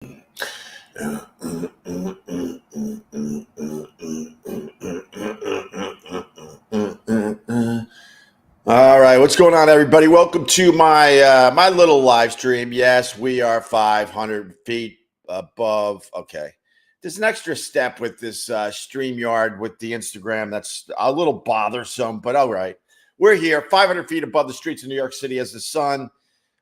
All right, what's going on, everybody? Welcome to my little live stream. Yes, we are 500 feet above. Okay, there's an extra step with this StreamYard with the Instagram. That's a little bothersome, but all right. We're here, 500 feet above the streets of New York City as the sun.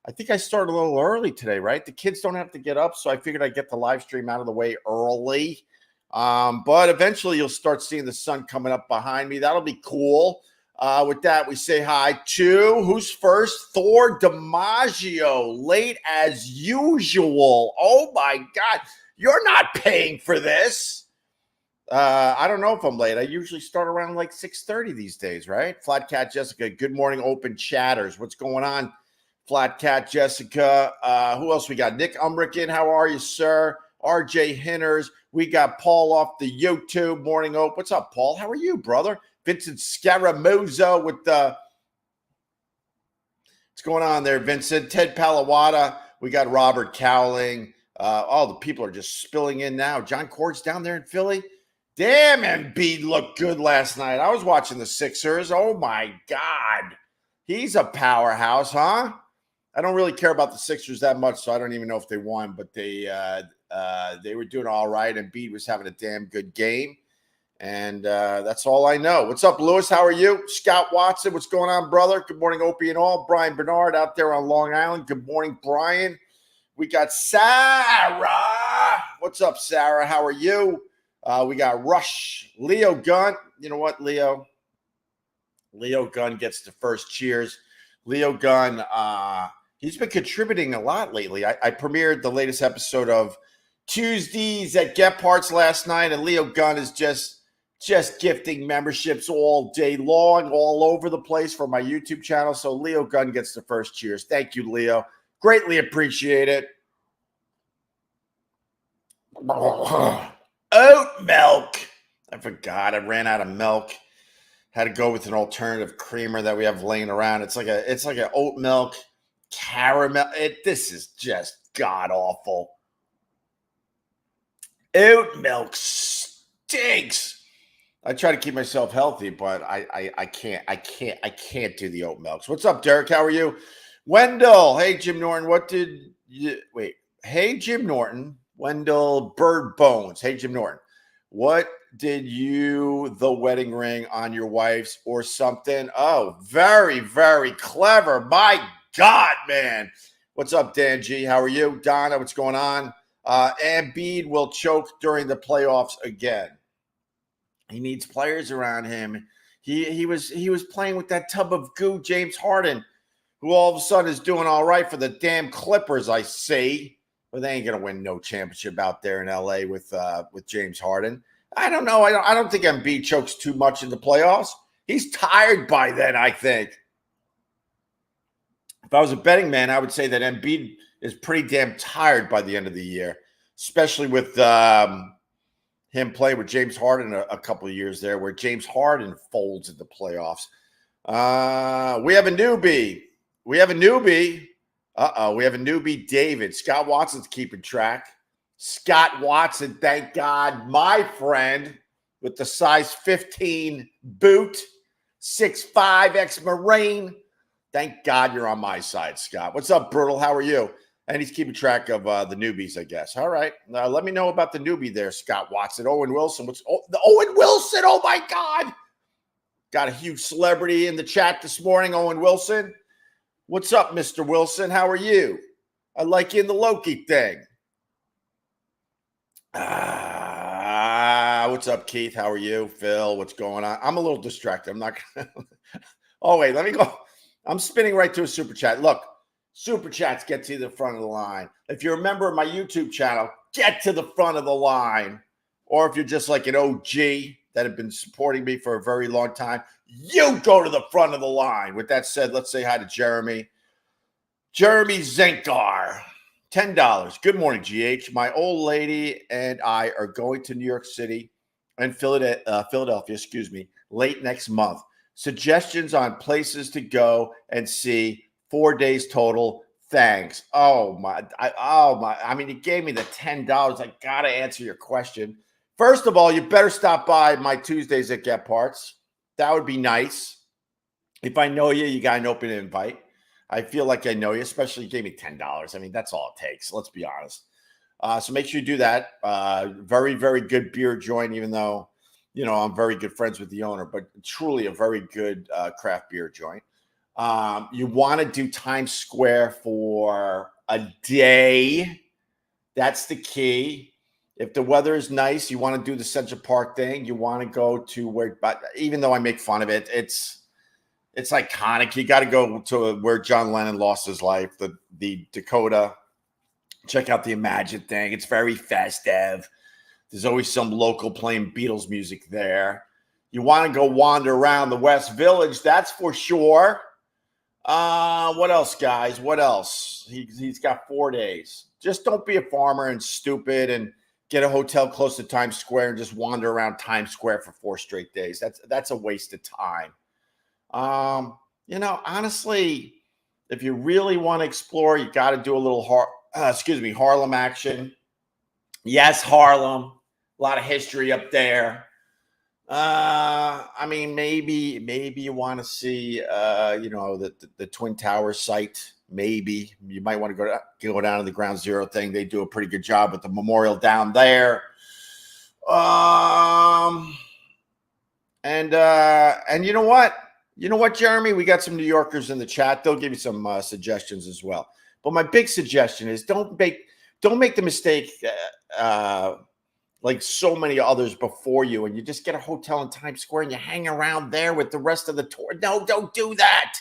I think I started a little early today, right? The kids don't have to get up, so I figured I'd get the live stream out of the way early. But eventually you'll start seeing the sun coming up behind me. That'll be cool. With that, we say hi to who's first? Thor DiMaggio, late as usual. Oh my God, you're not paying for this. I don't know if I'm late. I usually start around like 6:30 these days, right? Flat Cat Jessica, good morning, open chatters. What's going on? Flat Cat Jessica. Who else we got? Nick Umrican, how are you, sir? RJ Hinners. We got Paul off the YouTube. Morning Ope. What's up, Paul? How are you, brother? Vincent Scaramuzo with the what's going on there, Vincent? Ted Palawada. We got Robert Cowling. All the people are just spilling in now. John Cord's down there in Philly. Damn, Embiid looked good last night. I was watching the Sixers. Oh my God. He's a powerhouse, huh? I don't really care about the Sixers that much, so I don't even know if they won, but they were doing all right. Embiid was having a damn good game. And that's all I know. What's up, Lewis? How are you? Scott Watson, what's going on, brother? Good morning, Opie and all. Brian Bernard out there on Long Island. Good morning, Brian. We got Sarah. What's up, Sarah? How are you? We got Rush. Leo Gunn. You know what, Leo? Leo Gunn gets the first cheers. Leo Gunn, he's been contributing a lot lately. I premiered the latest episode of Tuesdays at Gephardt's last night, and Leo Gunn is just gifting memberships all day long, all over the place for my YouTube channel. So Leo Gunn gets the first cheers. Thank you, Leo. Greatly appreciate it. Oat milk. I forgot. I ran out of milk. Had to go with an alternative creamer that we have laying around. It's like an oat milk caramel. This is just god awful. Oat milk stinks. I try to keep myself healthy, but I can't do the oat milks. What's up, Derek? How are you? Wendell. Hey, Jim Norton. What did you wait? Hey, Jim Norton. Wendell Bird Bones. Hey, Jim Norton. What did you, the wedding ring on your wife's or something? Oh, very, very clever. My God, man. What's up, Dan G? How are you? Donna, what's going on? Embiid will choke during the playoffs again. He needs players around him. He was playing with that tub of goo, James Harden, who all of a sudden is doing all right for the damn Clippers, I see. But they ain't gonna win no championship out there in LA with James Harden. I don't know. I don't think Embiid chokes too much in the playoffs. He's tired by then, I think. If I was a betting man, I would say that Embiid is pretty damn tired by the end of the year, especially with him playing with James Harden a couple of years there, where James Harden folds in the playoffs. We have a newbie. We have a newbie, David. Scott Watson's keeping track. Scott Watson, thank God, my friend, with the size 15 boot, 6'5", ex-Marine. Thank God you're on my side, Scott. What's up, Brutal? How are you? And he's keeping track of the newbies, I guess. All right. Let me know about the newbie there, Scott Watson. Owen Wilson. The Owen Wilson? Oh, my God. Got a huge celebrity in the chat this morning, Owen Wilson. What's up, Mr. Wilson? How are you? I like you in the Loki thing. What's up, Keith? How are you? Phil, what's going on? I'm a little distracted. I'm not going to. Oh, wait. Let me go. I'm spinning right to a super chat. Look. Super chats get to the front of the line. If you're a member of my YouTube channel, get to the front of the line. Or if you're just like an OG that have been supporting me for a very long time, you go to the front of the line. With that said, let's say hi to Jeremy. Jeremy Zenkar, $10. Good morning, GH. My old lady and I are going to New York City and Philadelphia, late next month. Suggestions on places to go and see. 4 days total, Thanks. I mean, you gave me the $10. I gotta answer your question. First of all, you better stop by my Tuesdays at Get Parts. That would be nice. If I know you, you got an open invite. I feel like I know you, especially you gave me $10. I mean, that's all it takes. Let's be honest. So make sure you do that. Very, very good beer joint, even though, I'm very good friends with the owner, but truly a very good craft beer joint. You want to do Times Square for a day. That's the key. If the weather is nice, you want to do the Central Park thing. You want to go to where, but even though I make fun of it, it's iconic. You got to go to where John Lennon lost his life, the Dakota. Check out the Imagine thing. It's very festive. There's always some local playing Beatles music there. You want to go wander around the West Village, that's for sure. What else, guys? What else? He's got 4 days. Just don't be a farmer and stupid and get a hotel close to Times Square and just wander around Times Square for 4 straight days. That's a waste of time. Honestly, if you really want to explore, you got to do a little Harlem action. Yes, Harlem. A lot of history up there. I mean, maybe you want to see, the Twin Towers site. Maybe you might want to go down to the Ground Zero thing. They do a pretty good job with the memorial down there. And you know what? You know what, Jeremy? We got some New Yorkers in the chat. They'll give you some suggestions as well. But my big suggestion is don't make the mistake like so many others before you, and you just get a hotel in Times Square and you hang around there with the rest of the tour. No, don't do that.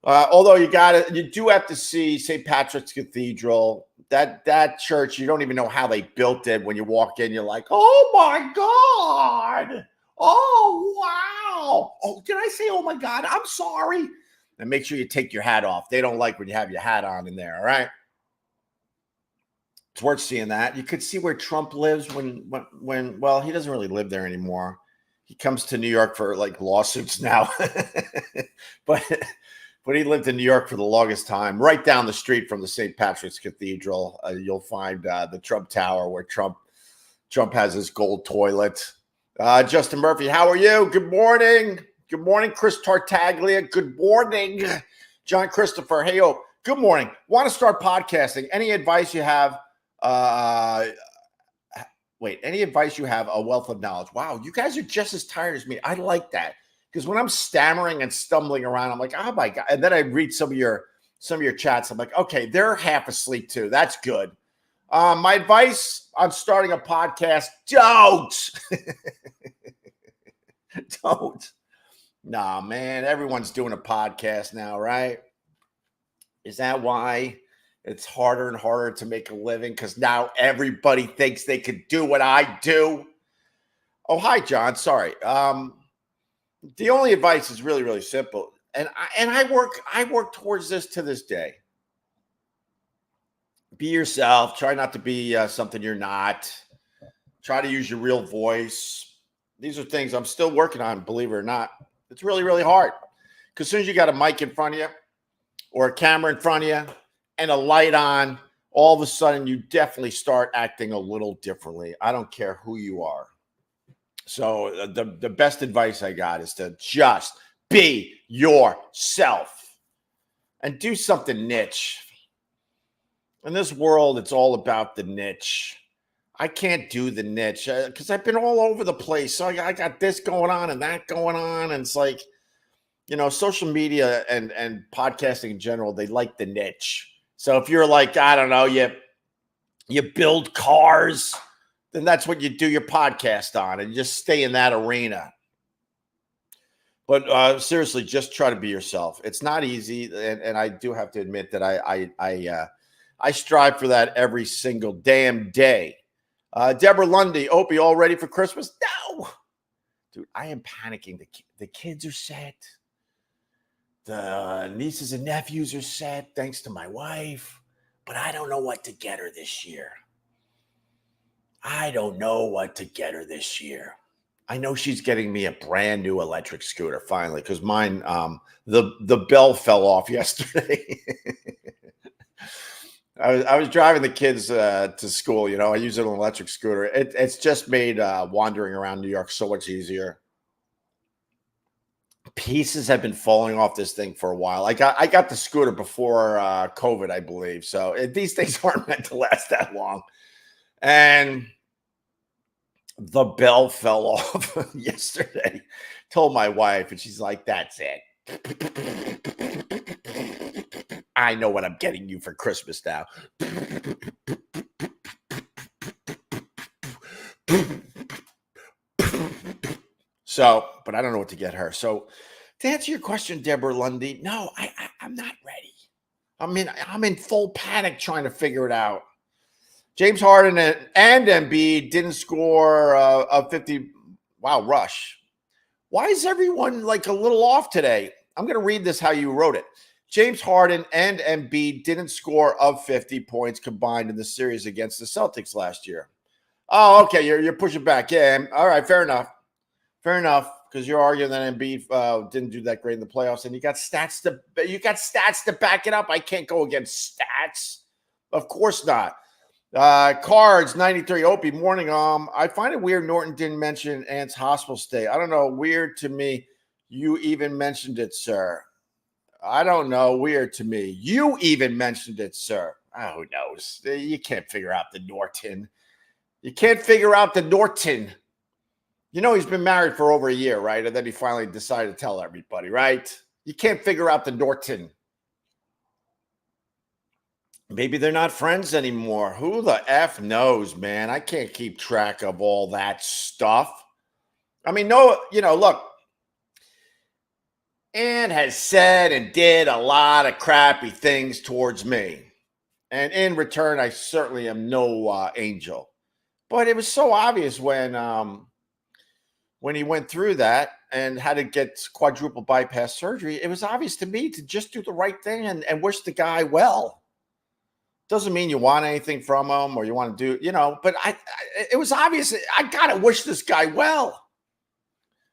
Although you do have to see St. Patrick's Cathedral. That church, you don't even know how they built it. When you walk in, you're like, oh my God. Oh, wow. Oh, did I say, oh my God? I'm sorry. And make sure you take your hat off. They don't like when you have your hat on in there. All right. It's worth seeing that. You could see where Trump lives when he doesn't really live there anymore. He comes to New York for like lawsuits now, but he lived in New York for the longest time. Right down the street from the St. Patrick's Cathedral, you'll find the Trump Tower where Trump has his gold toilet. Justin Murphy, how are you? Good morning. Good morning, Chris Tartaglia. Good morning, John Christopher. Hey, good morning. Want to start podcasting? Any advice you have? Any advice you have? A wealth of knowledge. Wow, you guys are just as tired as me. I like that, because when I'm stammering and stumbling around, I'm like, oh my God. And then I read some of your chats. I'm like, okay, they're half asleep too. That's good. My advice on starting a podcast: don't. Don't. Nah, man, everyone's doing a podcast now, right? Is that why it's harder and harder to make a living? Because now everybody thinks they could do what I do. Oh, hi, John. Sorry. The only advice is really, really simple. And I work towards this to this day. Be yourself. Try not to be something you're not. Try to use your real voice. These are things I'm still working on, believe it or not. It's really, really hard. Because as soon as you got a mic in front of you or a camera in front of you and a light on, all of a sudden you definitely start acting a little differently. I don't care who you are. So the best advice I got is to just be yourself and do something niche. In this world, it's all about the niche. I can't do the niche because I've been all over the place. So I got this going on and that going on. And it's like, social media and podcasting in general, they like the niche. So if you're like, I don't know, you build cars, then that's what you do your podcast on, and you just stay in that arena. But seriously, just try to be yourself. It's not easy. And I do have to admit that I strive for that every single damn day. Deborah Lundy, Opie, all ready for Christmas? No, dude, I am panicking. The kids are set. The nieces and nephews are set, thanks to my wife. But I don't know what to get her this year. I know she's getting me a brand new electric scooter finally because mine, the bell fell off yesterday. I was driving the kids to school. I use an electric scooter. It's just made wandering around New York so much easier. Pieces have been falling off this thing for a while. I got the scooter before COVID, I believe. So these things aren't meant to last that long. And the bell fell off yesterday. Told my wife, and she's like, "That's it. I know what I'm getting you for Christmas now." So, but I don't know what to get her. So, to answer your question, Deborah Lundy, no, I'm not ready. I'm in full panic trying to figure it out. James Harden and Embiid didn't score a 50. Wow, rush. Why is everyone like a little off today? I'm going to read this how you wrote it. James Harden and Embiid didn't score of 50 points combined in the series against the Celtics last year. Oh, okay. You're pushing back. Yeah. All right. Fair enough. Fair enough. Because you're arguing that Embiid didn't do that great in the playoffs, and you got stats to back it up. I can't go against stats. Of course not. Cards 93. Opie, morning. I find it weird Norton didn't mention Ant's hospital stay. I don't know. Weird to me. You even mentioned it, sir. I don't know. Weird to me. You even mentioned it, sir. Oh, who knows? You can't figure out the Norton. You can't figure out the Norton. He's been married for over a year, right? And then he finally decided to tell everybody, right? You can't figure out the Norton. Maybe they're not friends anymore. Who the F knows, man? I can't keep track of all that stuff. I mean, no, look, Ann has said and did a lot of crappy things towards me. And in return, I certainly am no angel. But it was so obvious when he went through that and had to get quadruple bypass surgery. It was obvious to me to just do the right thing and wish the guy well. Doesn't mean you want anything from him or you want to do, but it was obvious. I got to wish this guy well.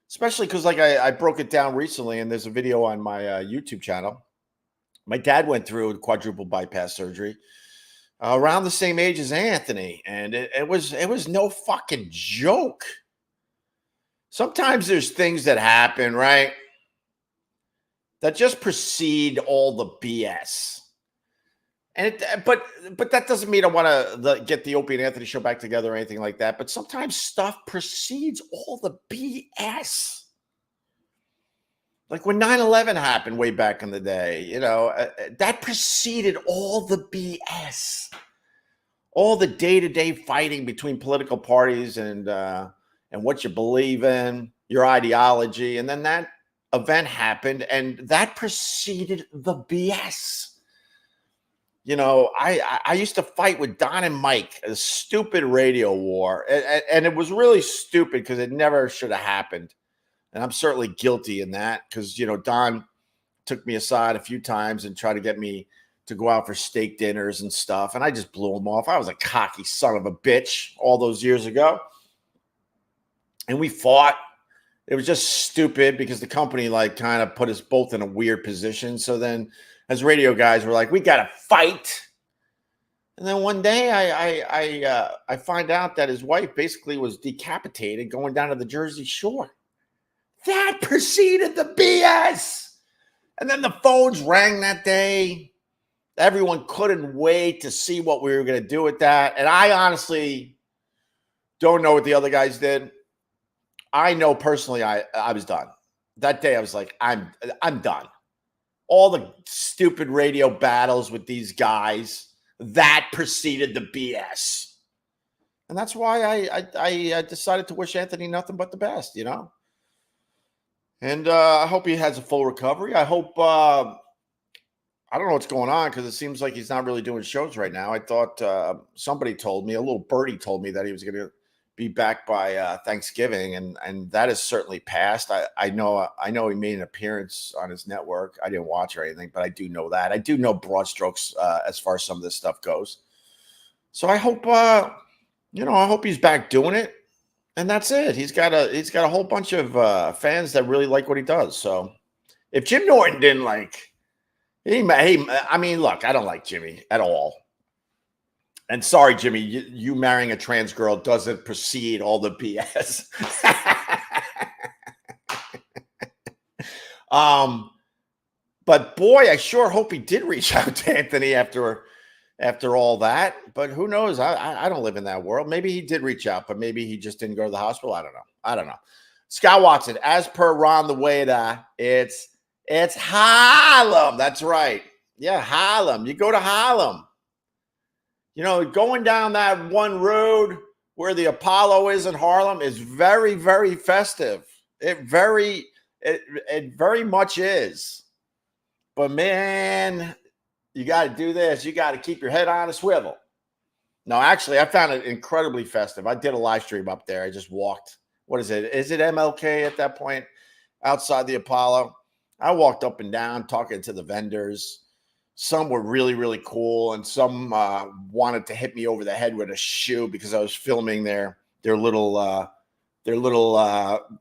Especially because I broke it down recently and there's a video on my YouTube channel. My dad went through quadruple bypass surgery around the same age as Anthony. And it was no fucking joke. Sometimes there's things that happen, right, that just precede all the BS. But that doesn't mean I want to get the Opie and Anthony show back together or anything like that. But sometimes stuff precedes all the BS. Like when 9/11 happened way back in the day, that preceded all the BS. All the day-to-day fighting between political parties and what you believe in, your ideology. And then that event happened and that preceded the BS. I used to fight with Don and Mike, a stupid radio war. And it was really stupid because it never should have happened. And I'm certainly guilty in that because, Don took me aside a few times and tried to get me to go out for steak dinners and stuff. And I just blew him off. I was a cocky son of a bitch all those years ago. And we fought. It was just stupid because the company kind of put us both in a weird position. So then as radio guys, we're like, we got to fight. And then one day I find out that his wife basically was decapitated going down to the Jersey Shore. That preceded the BS. And then the phones rang that day. Everyone couldn't wait to see what we were going to do with that. And I honestly don't know what the other guys did. I know personally I was done. That day I was like, I'm done. All the stupid radio battles with these guys, that preceded the BS. And that's why I decided to wish Anthony nothing but the best, And I hope he has a full recovery. I hope, I don't know what's going on because it seems like he's not really doing shows right now. I thought somebody told me, a little birdie told me that he was going to be back by Thanksgiving, and that has certainly passed. I know he made an appearance on his network. I didn't watch or anything, but I do know that. I do know broad strokes as far as some of this stuff goes. So I hope, I hope he's back doing it. And that's it. He's got a whole bunch of fans that really like what he does. So if Jim Norton didn't like, I mean, look, I don't like Jimmy at all. And sorry, Jimmy, you marrying a trans girl doesn't precede all the BS. But boy, I sure hope he did reach out to Anthony after all that. But who knows? I don't live in that world. Maybe he did reach out, but maybe he just didn't go to the hospital. I don't know. Scott Watson, as per Ron the Waiter, it's Harlem. That's right. Yeah, Harlem. You go to Harlem. You know, going down that one road where the Apollo is in Harlem is very, very festive. It very much is. But man, you got to do this. You got to keep your head on a swivel. No, actually, I found it incredibly festive. I did a live stream up there. I just walked. What is it? Is it MLK at that point outside the Apollo? I walked up and down talking to the vendors. Some were really, really cool, and some wanted to hit me over the head with a shoe because I was filming their little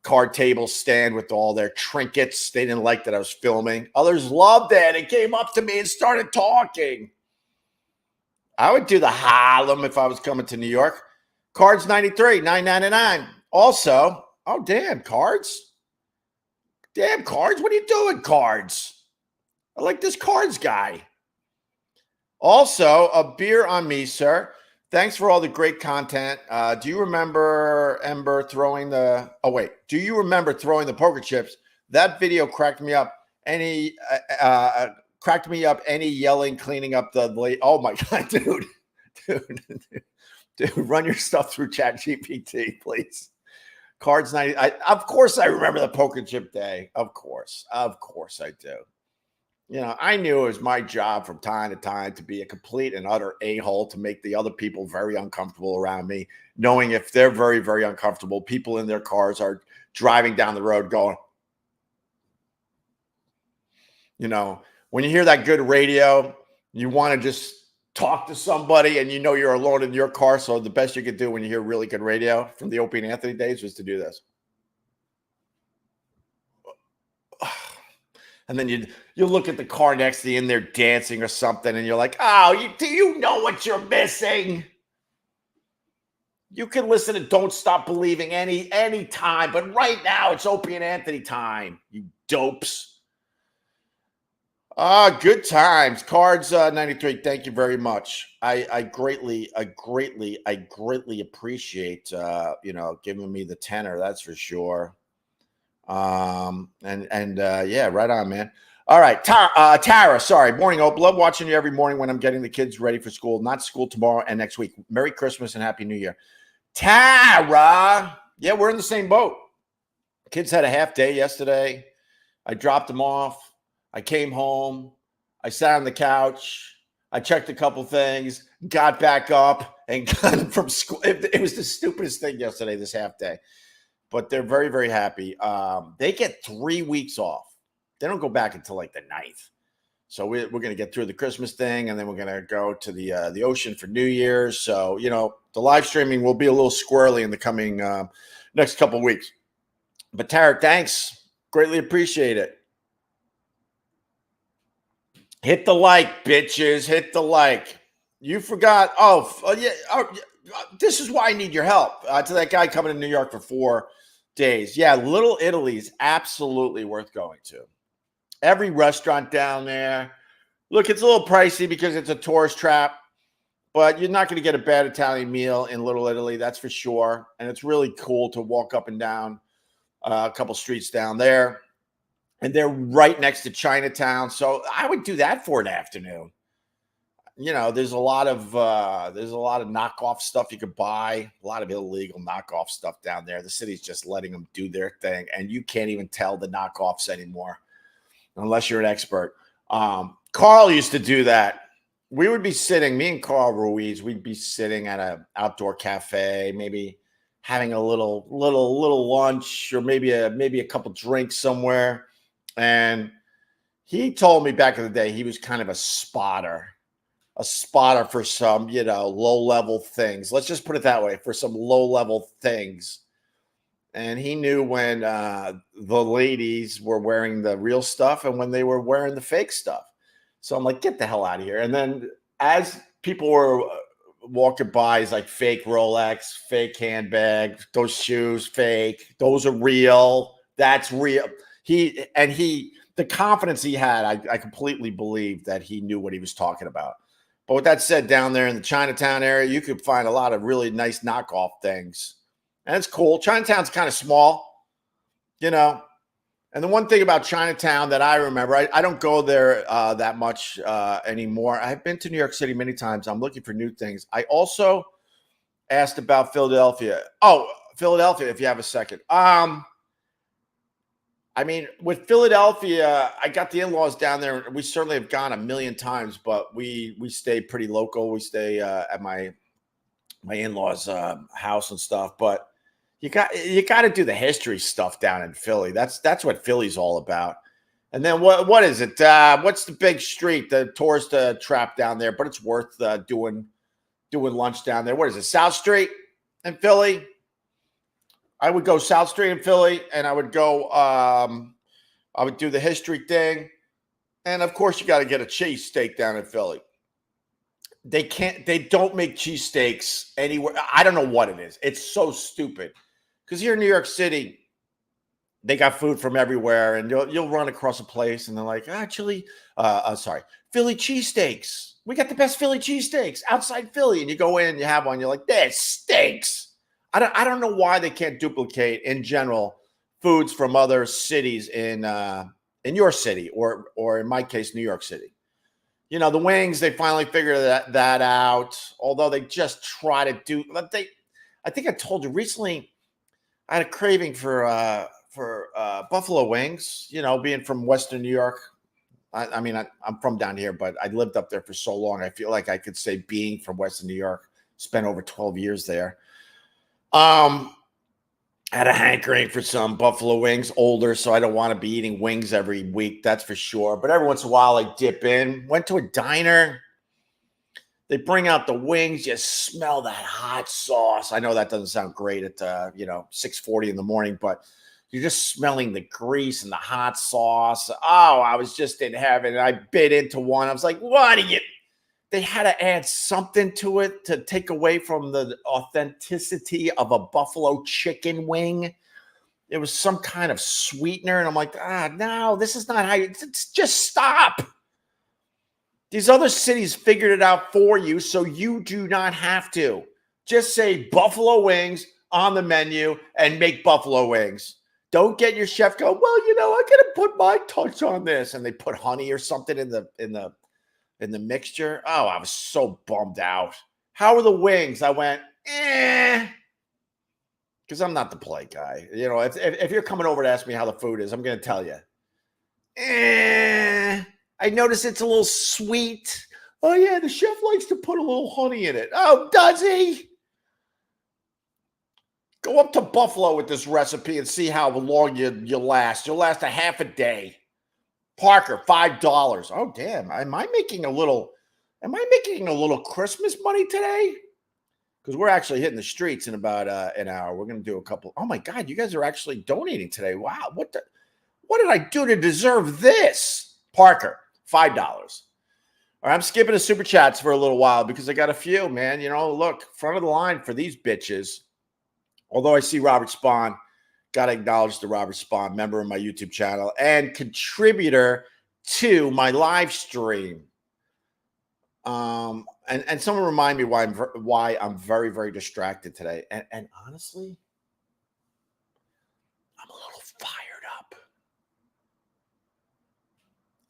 card table stand with all their trinkets. They didn't like that I was filming. Others loved it and came up to me and started talking. I would do the Harlem if I was coming to New York. Cards 93, $9.99. Also, oh, damn, Cards. Damn, Cards. What are you doing, Cards? I like this Cards guy. Also, a beer on me, sir. Thanks for all the great content. Do you remember Ember throwing the... Oh, wait. Do you remember throwing the poker chips? That video cracked me up. Any yelling, cleaning up the late... Oh, my God, dude. Dude, run your stuff through ChatGPT, please. Cards 90. Of course I remember the poker chip day. Of course I do. You know, I knew it was my job from time to time to be a complete and utter a-hole to make the other people very uncomfortable around me, knowing if they're very, very uncomfortable, people in their cars are driving down the road going, you know, when you hear that good radio, you want to just talk to somebody and you know you're alone in your car. So the best you could do when you hear really good radio from the Opie and Anthony days was to do this. And then you look at the car next to you and they're dancing or something. And you're like, oh, do you know what you're missing? You can listen to Don't Stop Believing any time. But right now it's Opie and Anthony time, you dopes. Good times. Cards 93. Thank you very much. I greatly appreciate giving me the tenor. That's for sure. Yeah, right on, man. All right, Tara. Sorry, morning, Ope. Love watching you every morning when I'm getting the kids ready for school. Not school tomorrow and next week. Merry Christmas and Happy New Year, Tara. Yeah, we're in the same boat. Kids had a half day yesterday. I dropped them off. I came home. I sat on the couch. I checked a couple things. Got back up and got them from school. It was the stupidest thing yesterday. This half day. But they're very, very happy. They get 3 weeks off. They don't go back until like the 9th. So we're going to get through the Christmas thing, and then we're going to go to the ocean for New Year's. So, you know, the live streaming will be a little squirrely in the coming next couple of weeks. But Tara, thanks. Greatly appreciate it. Hit the like, bitches. Hit the like. You forgot. This is why I need your help. To that guy coming to New York for 4 days. Yeah, Little Italy's absolutely worth going to. Every restaurant down there. Look, it's a little pricey because it's a tourist trap, but you're not going to get a bad Italian meal in Little Italy, that's for sure. And it's really cool to walk up and down a couple streets down there. And they're right next to Chinatown. So I would do that for an afternoon. You know, there's a lot of knockoff stuff you could buy, a lot of illegal knockoff stuff down there. The city's just letting them do their thing, and you can't even tell the knockoffs anymore unless you're an expert. Carl used to do that. We would be sitting, me and Carl Ruiz, we'd be sitting at an outdoor cafe, maybe having a little lunch or maybe a couple drinks somewhere. And he told me back in the day he was kind of a spotter for some, low-level things. Let's just put it that way, for some low-level things and he knew when the ladies were wearing the real stuff and when they were wearing the fake stuff. So I'm like, get the hell out of here. And then as people were walking by, he's like, fake Rolex, fake handbag, those shoes, fake. Those are real. That's real. The confidence he had, I completely believe that he knew what he was talking about. But with that said, down there in the Chinatown area, you could find a lot of really nice knockoff things. And it's cool. Chinatown's kind of small, you know. And the one thing about Chinatown that I remember, I don't go there that much anymore. I've been to New York City many times. I'm looking for new things. I also asked about Philadelphia. Oh, Philadelphia, if you have a second. I mean, with Philadelphia, I got the in-laws down there. We certainly have gone a million times, but we stay pretty local. We stay at my in-laws' house and stuff. But you got to do the history stuff down in Philly. That's what Philly's all about. And then what is it? What's the big street, the tourist trap down there? But it's worth doing lunch down there. What is it? South Street in Philly? I would go South Street in Philly, and I would go. I would do the history thing, and of course, you got to get a cheesesteak down in Philly. They don't make cheesesteaks anywhere. I don't know what it is. It's so stupid. Because here in New York City, they got food from everywhere, and you'll run across a place, and they're like, Philly cheesesteaks. We got the best Philly cheesesteaks outside Philly, and you go in, you have one, you're like, this stinks. I don't know why they can't duplicate in general foods from other cities in your city, or in my case, New York City. You know, the wings, they finally figured that out. Although they just try to do, I think I told you recently, I had a craving for buffalo wings. You know, being from Western New York. I mean, I'm from down here, but I lived up there for so long. I feel like I could say being from Western New York, spent over 12 years there. Had a hankering for some buffalo wings, older, so I don't want to be eating wings every week, that's for sure. But every once in a while, I dip in. Went to a diner. They bring out the wings. You smell that hot sauce. I know that doesn't sound great at 6:40 in the morning, but you're just smelling the grease and the hot sauce. Oh, I was just in heaven. I bit into one. I was like, what are you? They had to add something to it to take away from the authenticity of a buffalo chicken wing. It was some kind of sweetener. And I'm like, no, this is not how you just stop. These other cities figured it out for you, so you do not have to. Just say buffalo wings on the menu and make buffalo wings. Don't get your chef go, well, I got to put my touch on this. And they put honey or something in the mixture. Oh, I was so bummed out. How are the wings? I went, because I'm not the polite guy. You know, if you're coming over to ask me how the food is, I'm going to tell you. I notice it's a little sweet. Oh, yeah, the chef likes to put a little honey in it. Oh, does he? Go up to Buffalo with this recipe and see how long you last. You'll last a half a day. Parker, $5. Oh, damn. Am I making a little Christmas money today? Because we're actually hitting the streets in about an hour. We're going to do a couple. Oh, my God. You guys are actually donating today. Wow. What did I do to deserve this? Parker, $5. All right, I'm skipping the super chats for a little while because I got a few, man. Look, front of the line for these bitches. Although I see Robert Spahn. Got to acknowledge the Robert Spahn, member of my YouTube channel and contributor to my live stream. And someone remind me why I'm very, very distracted today. And honestly, I'm a little fired up.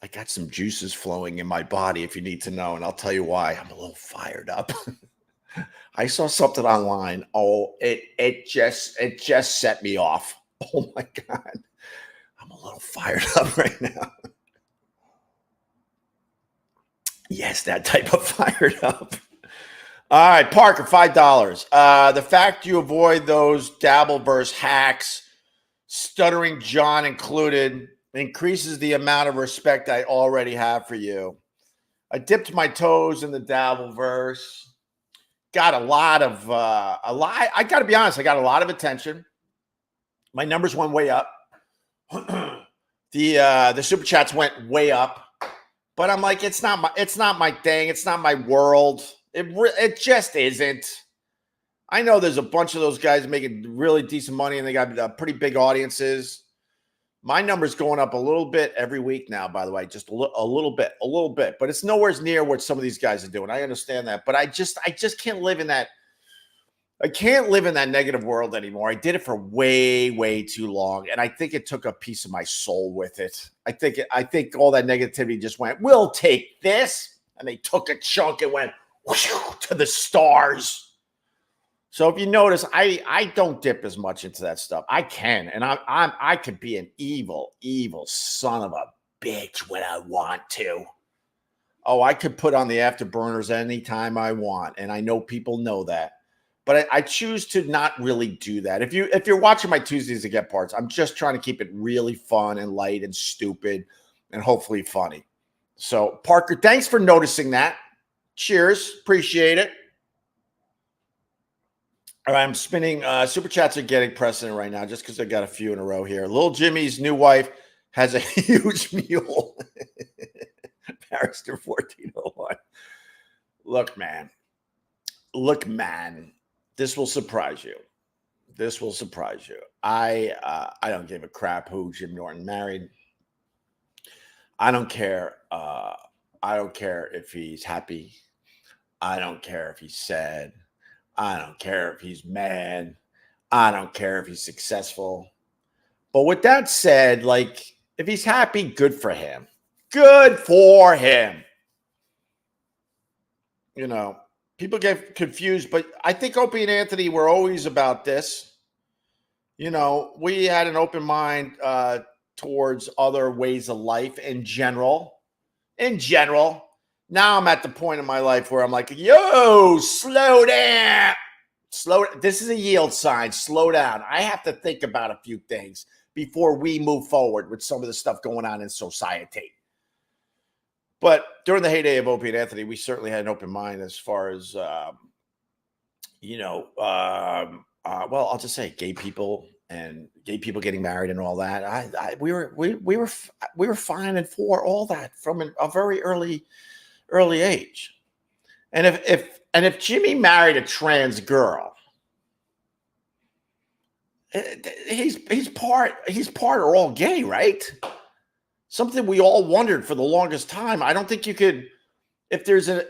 I got some juices flowing in my body, if you need to know, and I'll tell you why. I'm a little fired up. I saw something online. Oh, it just set me off. Oh my God. I'm a little fired up right now. Yes, that type of fired up. All right, Parker, $5. The fact you avoid those Dabbleverse hacks, Stuttering John included, increases the amount of respect I already have for you. I dipped my toes in the Dabbleverse. Got I got to be honest, I got a lot of attention. My numbers went way up. The super chats went way up. But I'm like, it's not my thing. It's not my world. It just isn't. I know there's a bunch of those guys making really decent money and they got pretty big audiences. My number's going up a little bit every week now, by the way, just a little bit, but it's nowhere near what some of these guys are doing. I understand that, but I just can't live in that. I can't live in that negative world anymore. I did it for way, way too long, and I think it took a piece of my soul with it. I think all that negativity just went, we'll take this, and they took a chunk and went whoosh, to the stars. So if you notice, I don't dip as much into that stuff. I can, and I could be an evil, evil son of a bitch when I want to. Oh, I could put on the afterburners anytime I want, and I know people know that. But I choose to not really do that. If you're watching my Tuesdays to Get Parts, I'm just trying to keep it really fun and light and stupid and hopefully funny. So, Parker, thanks for noticing that. Cheers. Appreciate it. All right, I'm spinning. Super chats are getting precedent right now just because I got a few in a row here. Little Jimmy's new wife has a huge mule. Barrister 1401. Look, man. This will surprise you. I don't give a crap who Jim Norton married. I don't care. I don't care if he's happy. I don't care if he's sad. I don't care if he's mad. I don't care if he's successful. But with that said, like, if he's happy, good for him. Good for him. You know, people get confused, but I think Opie and Anthony were always about this. You know, we had an open mind towards other ways of life in general. Now I'm at the point in my life where I'm like, yo, slow down. This is a yield sign. Slow down. I have to think about a few things before we move forward with some of the stuff going on in society. But during the heyday of Opie and Anthony, we certainly had an open mind as far as, well, I'll just say gay people getting married and all that. We were fine and for all that from a very early age. And if Jimmy married a trans girl, he's part or all gay, right? Something we all wondered for the longest time. I don't think you could, if there's a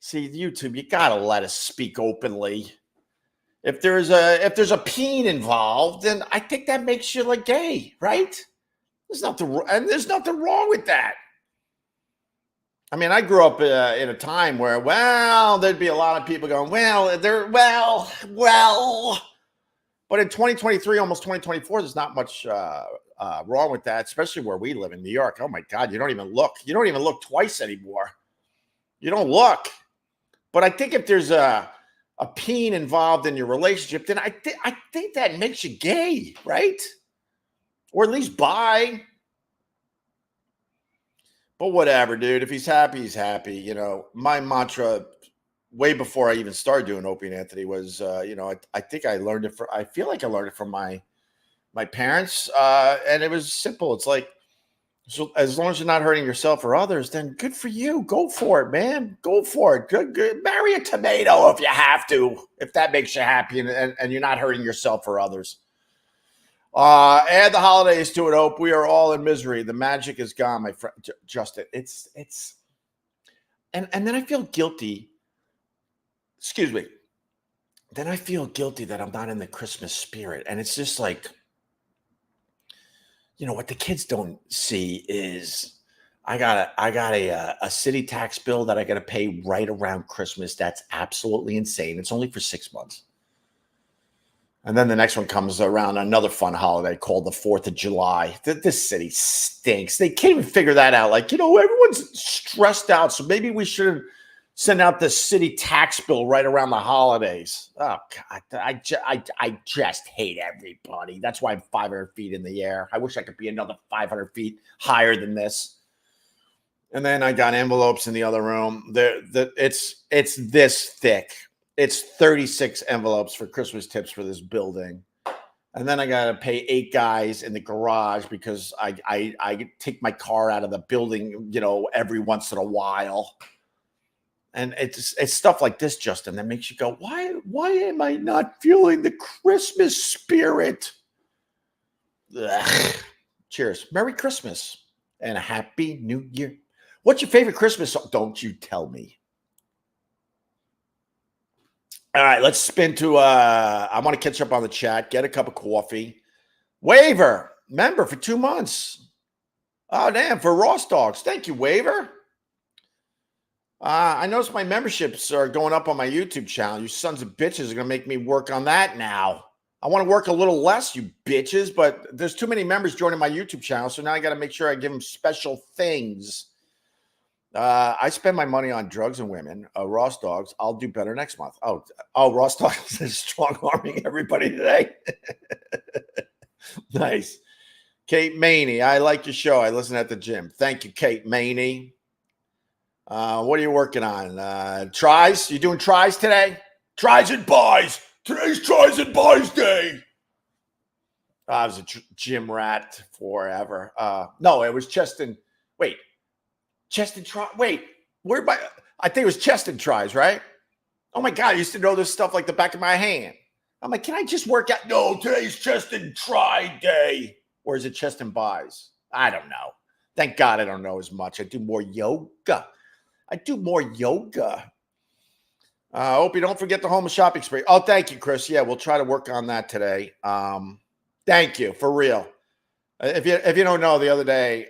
see YouTube, you gotta let us speak openly. If there's a peen involved, then I think that makes you like gay, right? There's nothing wrong with that. I mean, I grew up in a time where, well, there'd be a lot of people going, well. But in 2023, almost 2024, there's not much wrong with that, especially where we live in New York. Oh my God, you don't even look. You don't even look twice anymore. You don't look. But I think if there's a peen involved in your relationship, then I think that makes you gay, right? Or at least bi. But whatever, dude. If he's happy, he's happy. You know, my mantra way before I even started doing Opie and Anthony was, I think I learned it I feel like I learned it from my parents. And it was simple. It's like, so as long as you're not hurting yourself or others, then good for you. Go for it, man. Go for it. Good. Marry a tomato if you have to, if that makes you happy and you're not hurting yourself or others. Add the holidays to it, Hope. We are all in misery. The magic is gone, my friend. Justin, it's and then I feel guilty. Excuse me. Then I feel guilty that I'm not in the Christmas spirit. And it's just like, what the kids don't see is I got a city tax bill that I got to pay right around Christmas. That's absolutely insane. It's only for 6 months. And then the next one comes around another fun holiday called the 4th of July. This city stinks. They can't even figure that out. Like, everyone's stressed out. So maybe we should send out the city tax bill right around the holidays. Oh, God. I just hate everybody. That's why I'm 500 feet in the air. I wish I could be another 500 feet higher than this. And then I got envelopes in the other room. It's this thick. it's 36 envelopes for Christmas tips for this building. And then I got to pay 8 guys in the garage because I take my car out of the building, every once in a while. And it's stuff like this, Justin, that makes you go, why am I not feeling the Christmas spirit? Ugh. Cheers. Merry Christmas and a Happy New Year. What's your favorite Christmas song? Don't you tell me. All right, let's spin to I want to catch up on the chat, get a cup of coffee. Waiver, member for 2 months. Oh, damn, for Ross Dogs. Thank you, Waiver. I noticed my memberships are going up on my YouTube channel. You sons of bitches are going to make me work on that now. I want to work a little less, you bitches, but there's too many members joining my YouTube channel, so now I got to make sure I give them special things. I spend my money on drugs and women. Ross Dogs, I'll do better next month. Oh, Ross Dogs is strong-arming everybody today. Nice. Kate Maney, I like your show. I listen at the gym. Thank you, Kate Maney. What are you working on? Tries? You doing tries today? Tries and buys. Today's tries and buys day. I was a gym rat forever. No, it was Cheston. Wait. Cheston try. Wait. I think it was Cheston tries, right? Oh my God. I used to know this stuff like the back of my hand. I'm like, can I just work out? No, today's Cheston try day. Or is it Cheston buys? I don't know. Thank God I don't know as much. I do more yoga. Opie, don't forget the home shopping spree. Oh, thank you, Chris. Yeah, we'll try to work on that today. Thank you, for real. If you don't know, the other day,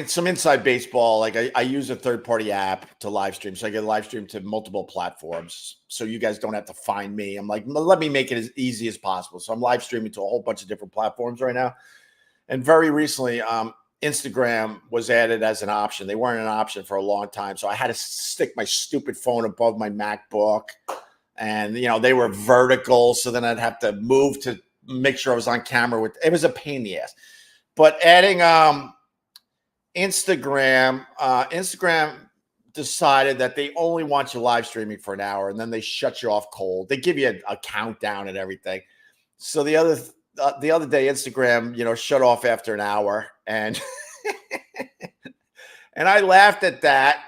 some inside baseball. Like I use a third-party app to live stream, so I get live stream to multiple platforms, so you guys don't have to find me. I'm like, let me make it as easy as possible. So I'm live streaming to a whole bunch of different platforms right now, and very recently, Instagram was added as an option. They weren't an option for a long time. So I had to stick my stupid phone above my MacBook and, they were vertical. So then I'd have to move to make sure I was on camera it was a pain in the ass. But adding Instagram decided that they only want you live streaming for an hour and then they shut you off cold. They give you a countdown and everything. So the other day, Instagram, shut off after an hour, and and I laughed at that,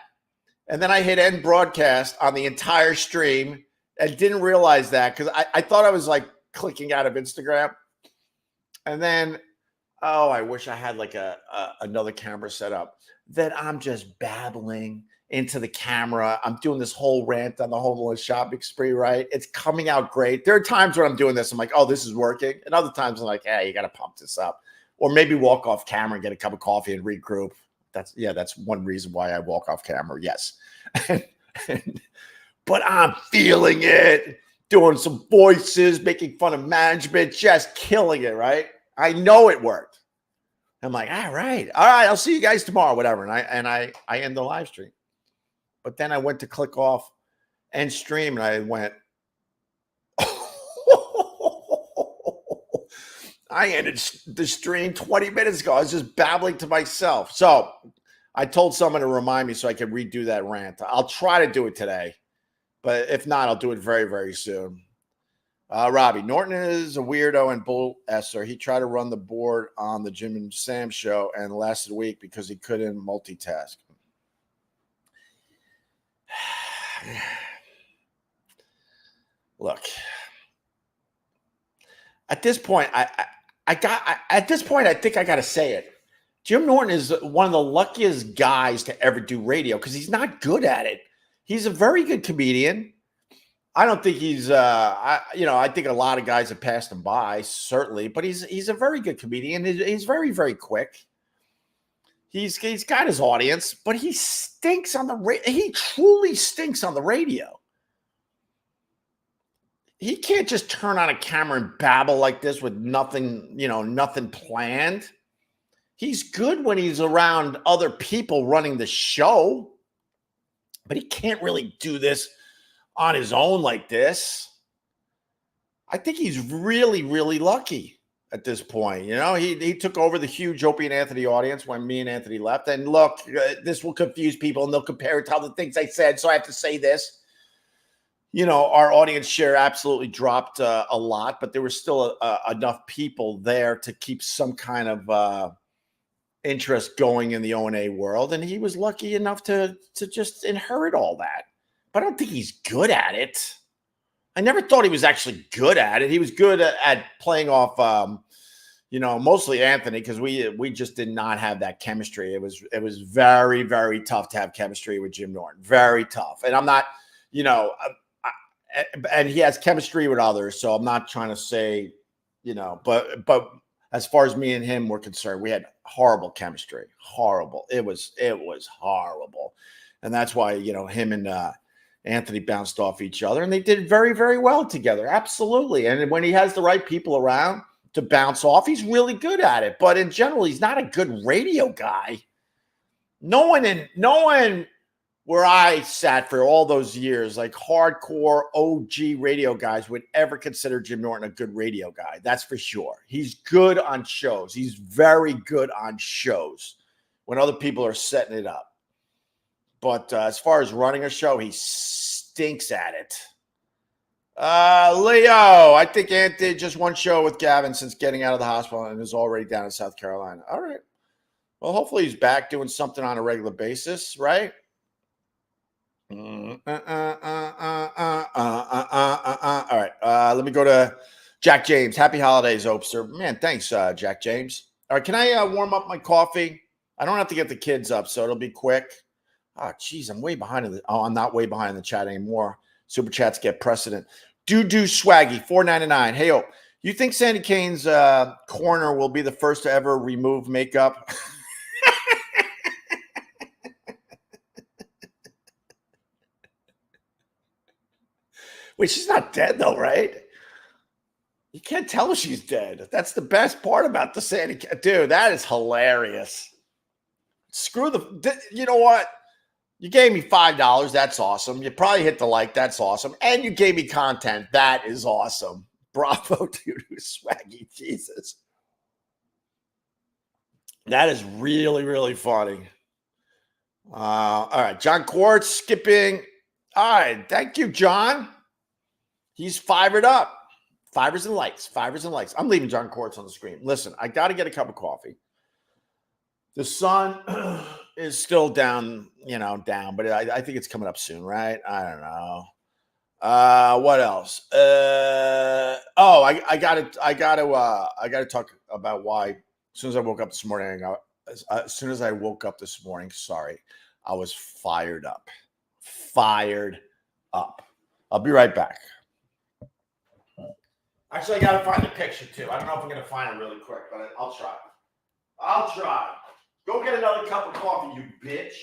and then I hit end broadcast on the entire stream and didn't realize that because I thought I was like clicking out of Instagram, and then I wish I had like another camera set up. Then I'm just babbling into the camera. I'm doing this whole rant on the homeless shopping spree, right? It's coming out great. There are times when I'm doing this, I'm like, oh, this is working. And other times I'm like, hey, you got to pump this up. Or maybe walk off camera and get a cup of coffee and regroup. That's one reason why I walk off camera. Yes. But I'm feeling it, doing some voices, making fun of management, just killing it, right? I know it worked. I'm like, all right, I'll see you guys tomorrow, whatever. And I end the live stream. But then I went to click off end stream and I went, I ended the stream 20 minutes ago. I was just babbling to myself. So I told someone to remind me so I could redo that rant. I'll try to do it today, but if not, I'll do it very, very soon. Robbie, Norton is a weirdo and bull esser. He tried to run the board on the Jim and Sam show and lasted a week because he couldn't multitask. Look, at this point, I think I got to say it. Jim Norton is one of the luckiest guys to ever do radio because he's not good at it. He's a very good comedian. I don't think he's, I think a lot of guys have passed him by, certainly, but he's a very good comedian. He's very, very quick. He's got his audience, but he stinks on the radio. He truly stinks on the radio. He can't just turn on a camera and babble like this with nothing planned. He's good when he's around other people running the show, but he can't really do this on his own like this. I think he's really, really lucky. at this point. You know, he took over the huge Opie and Anthony audience when me and Anthony left. And look, this will confuse people, and they'll compare it to other things I said. So I have to say this. You know, our audience share absolutely dropped a lot, but there was still enough people there to keep some kind of interest going in the O&A world. And he was lucky enough to just inherit all that. But I don't think he's good at it. I never thought he was actually good at it. He was good at playing off, mostly Anthony, because we just did not have that chemistry. It was very, very tough to have chemistry with Jim Norton. Very tough. And I'm not, and he has chemistry with others. So I'm not trying to say, but as far as me and him were concerned, we had horrible chemistry. Horrible. It was horrible. And that's why, him and Anthony bounced off each other, and they did very, very well together. Absolutely. And when he has the right people around to bounce off, he's really good at it. But in general, he's not a good radio guy. No one where I sat for all those years, like hardcore OG radio guys, would ever consider Jim Norton a good radio guy. That's for sure. He's good on shows. He's very good on shows when other people are setting it up. But as far as running a show, he stinks at it. Leo, I think Ant did just one show with Gavin since getting out of the hospital and is already down in South Carolina. All right. Well, hopefully he's back doing something on a regular basis, right? All right. Let me go to Jack James. Happy holidays, Opster. Man, thanks, Jack James. All right. Can I warm up my coffee? I don't have to get the kids up, so it'll be quick. Oh, geez, I'm way behind. I'm not way behind in the chat anymore. Super chats get precedent. Do Swaggy, $4.99. Hey, you think Sandy Kane's corner will be the first to ever remove makeup? Wait, she's not dead though, right? You can't tell if she's dead. That's the best part about the Sandy. Dude, that is hilarious. Screw you know what? You gave me $5. That's awesome. You probably hit the like. That's awesome. And you gave me content. That is awesome. Bravo, dude. Swaggy. Jesus. That is really, really funny. All right. John Quartz skipping. All right. Thank you, John. He's fired up. Fivers and likes. I'm leaving John Quartz on the screen. Listen, I got to get a cup of coffee. The sun is still down, but I think it's coming up soon, right? I don't know. What else? I gotta talk about why. As soon as I woke up this morning, sorry, I was fired up. I'll be right back. Actually, I gotta find the picture too. I don't know if I'm gonna find it really quick, but I'll try. Go get another cup of coffee, you bitch.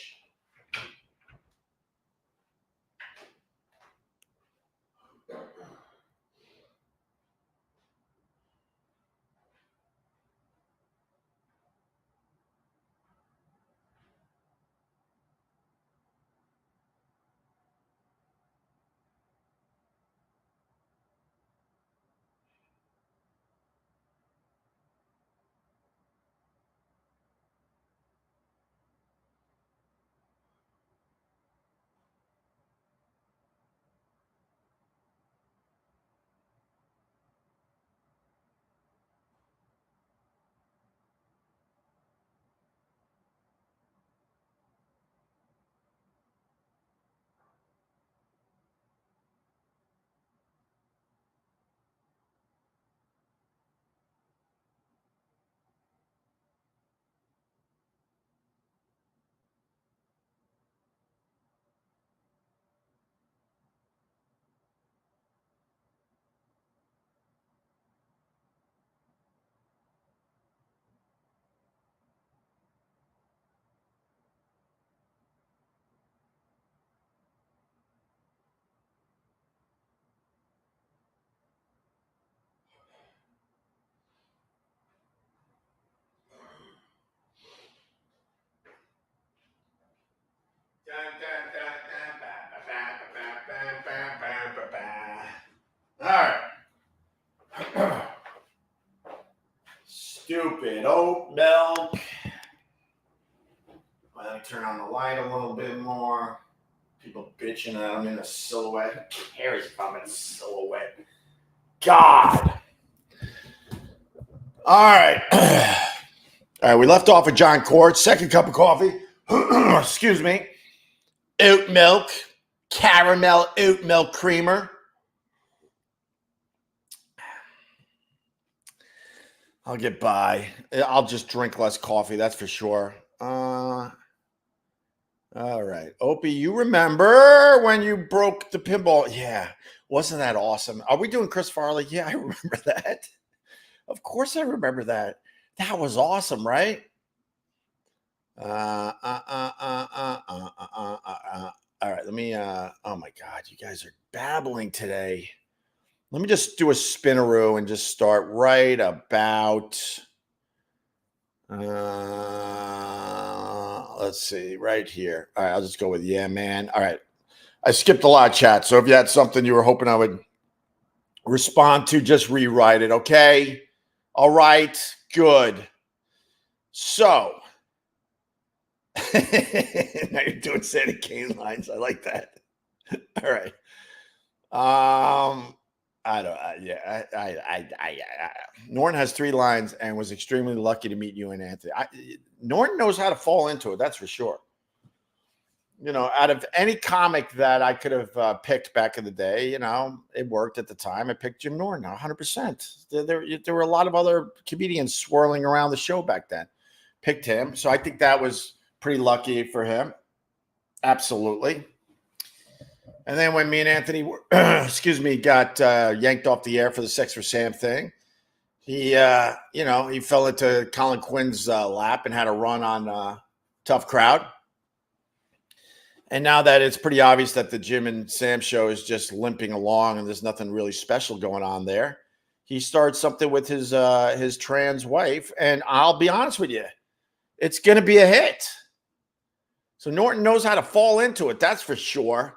All right. stupid oat milk. Let me turn on the light a little bit more. People bitching that I'm in a silhouette. Who cares if I'm in a silhouette? God. All right. All right, we left off with John Court. Second cup of coffee. Excuse me. Oat milk. Caramel oat milk creamer. I'll get by. I'll just drink less coffee, that's for sure. All right. Opie, you remember when you broke the pinball? Yeah. Wasn't that awesome? Are we doing Chris Farley? Yeah, I remember that. Of course I remember that. That was awesome, right? All right, let me oh my God, you guys are babbling today. Let me just do a spinaroo and just start right about let's see, right here. All right, I'll just go with yeah, man. All right. I skipped a lot of chat, so if you had something you were hoping I would respond to, just rewrite it, okay? All right, good. So, now you're doing Sandy Kane lines. I like that. All right. I don't. Norton has 3 lines and was extremely lucky to meet you and Anthony. Norton knows how to fall into it. That's for sure. You know, out of any comic that I could have picked back in the day, you know, it worked at the time. I picked Jim Norton 100%. There were a lot of other comedians swirling around the show back then. Picked him. So I think that was pretty lucky for him. Absolutely. And then when me and Anthony, got yanked off the air for the Sex for Sam thing, he fell into Colin Quinn's lap and had a run on Tough Crowd. And now that it's pretty obvious that the Jim and Sam show is just limping along and there's nothing really special going on there, he starts something with his trans wife. And I'll be honest with you, it's going to be a hit. So Norton knows how to fall into it. That's for sure.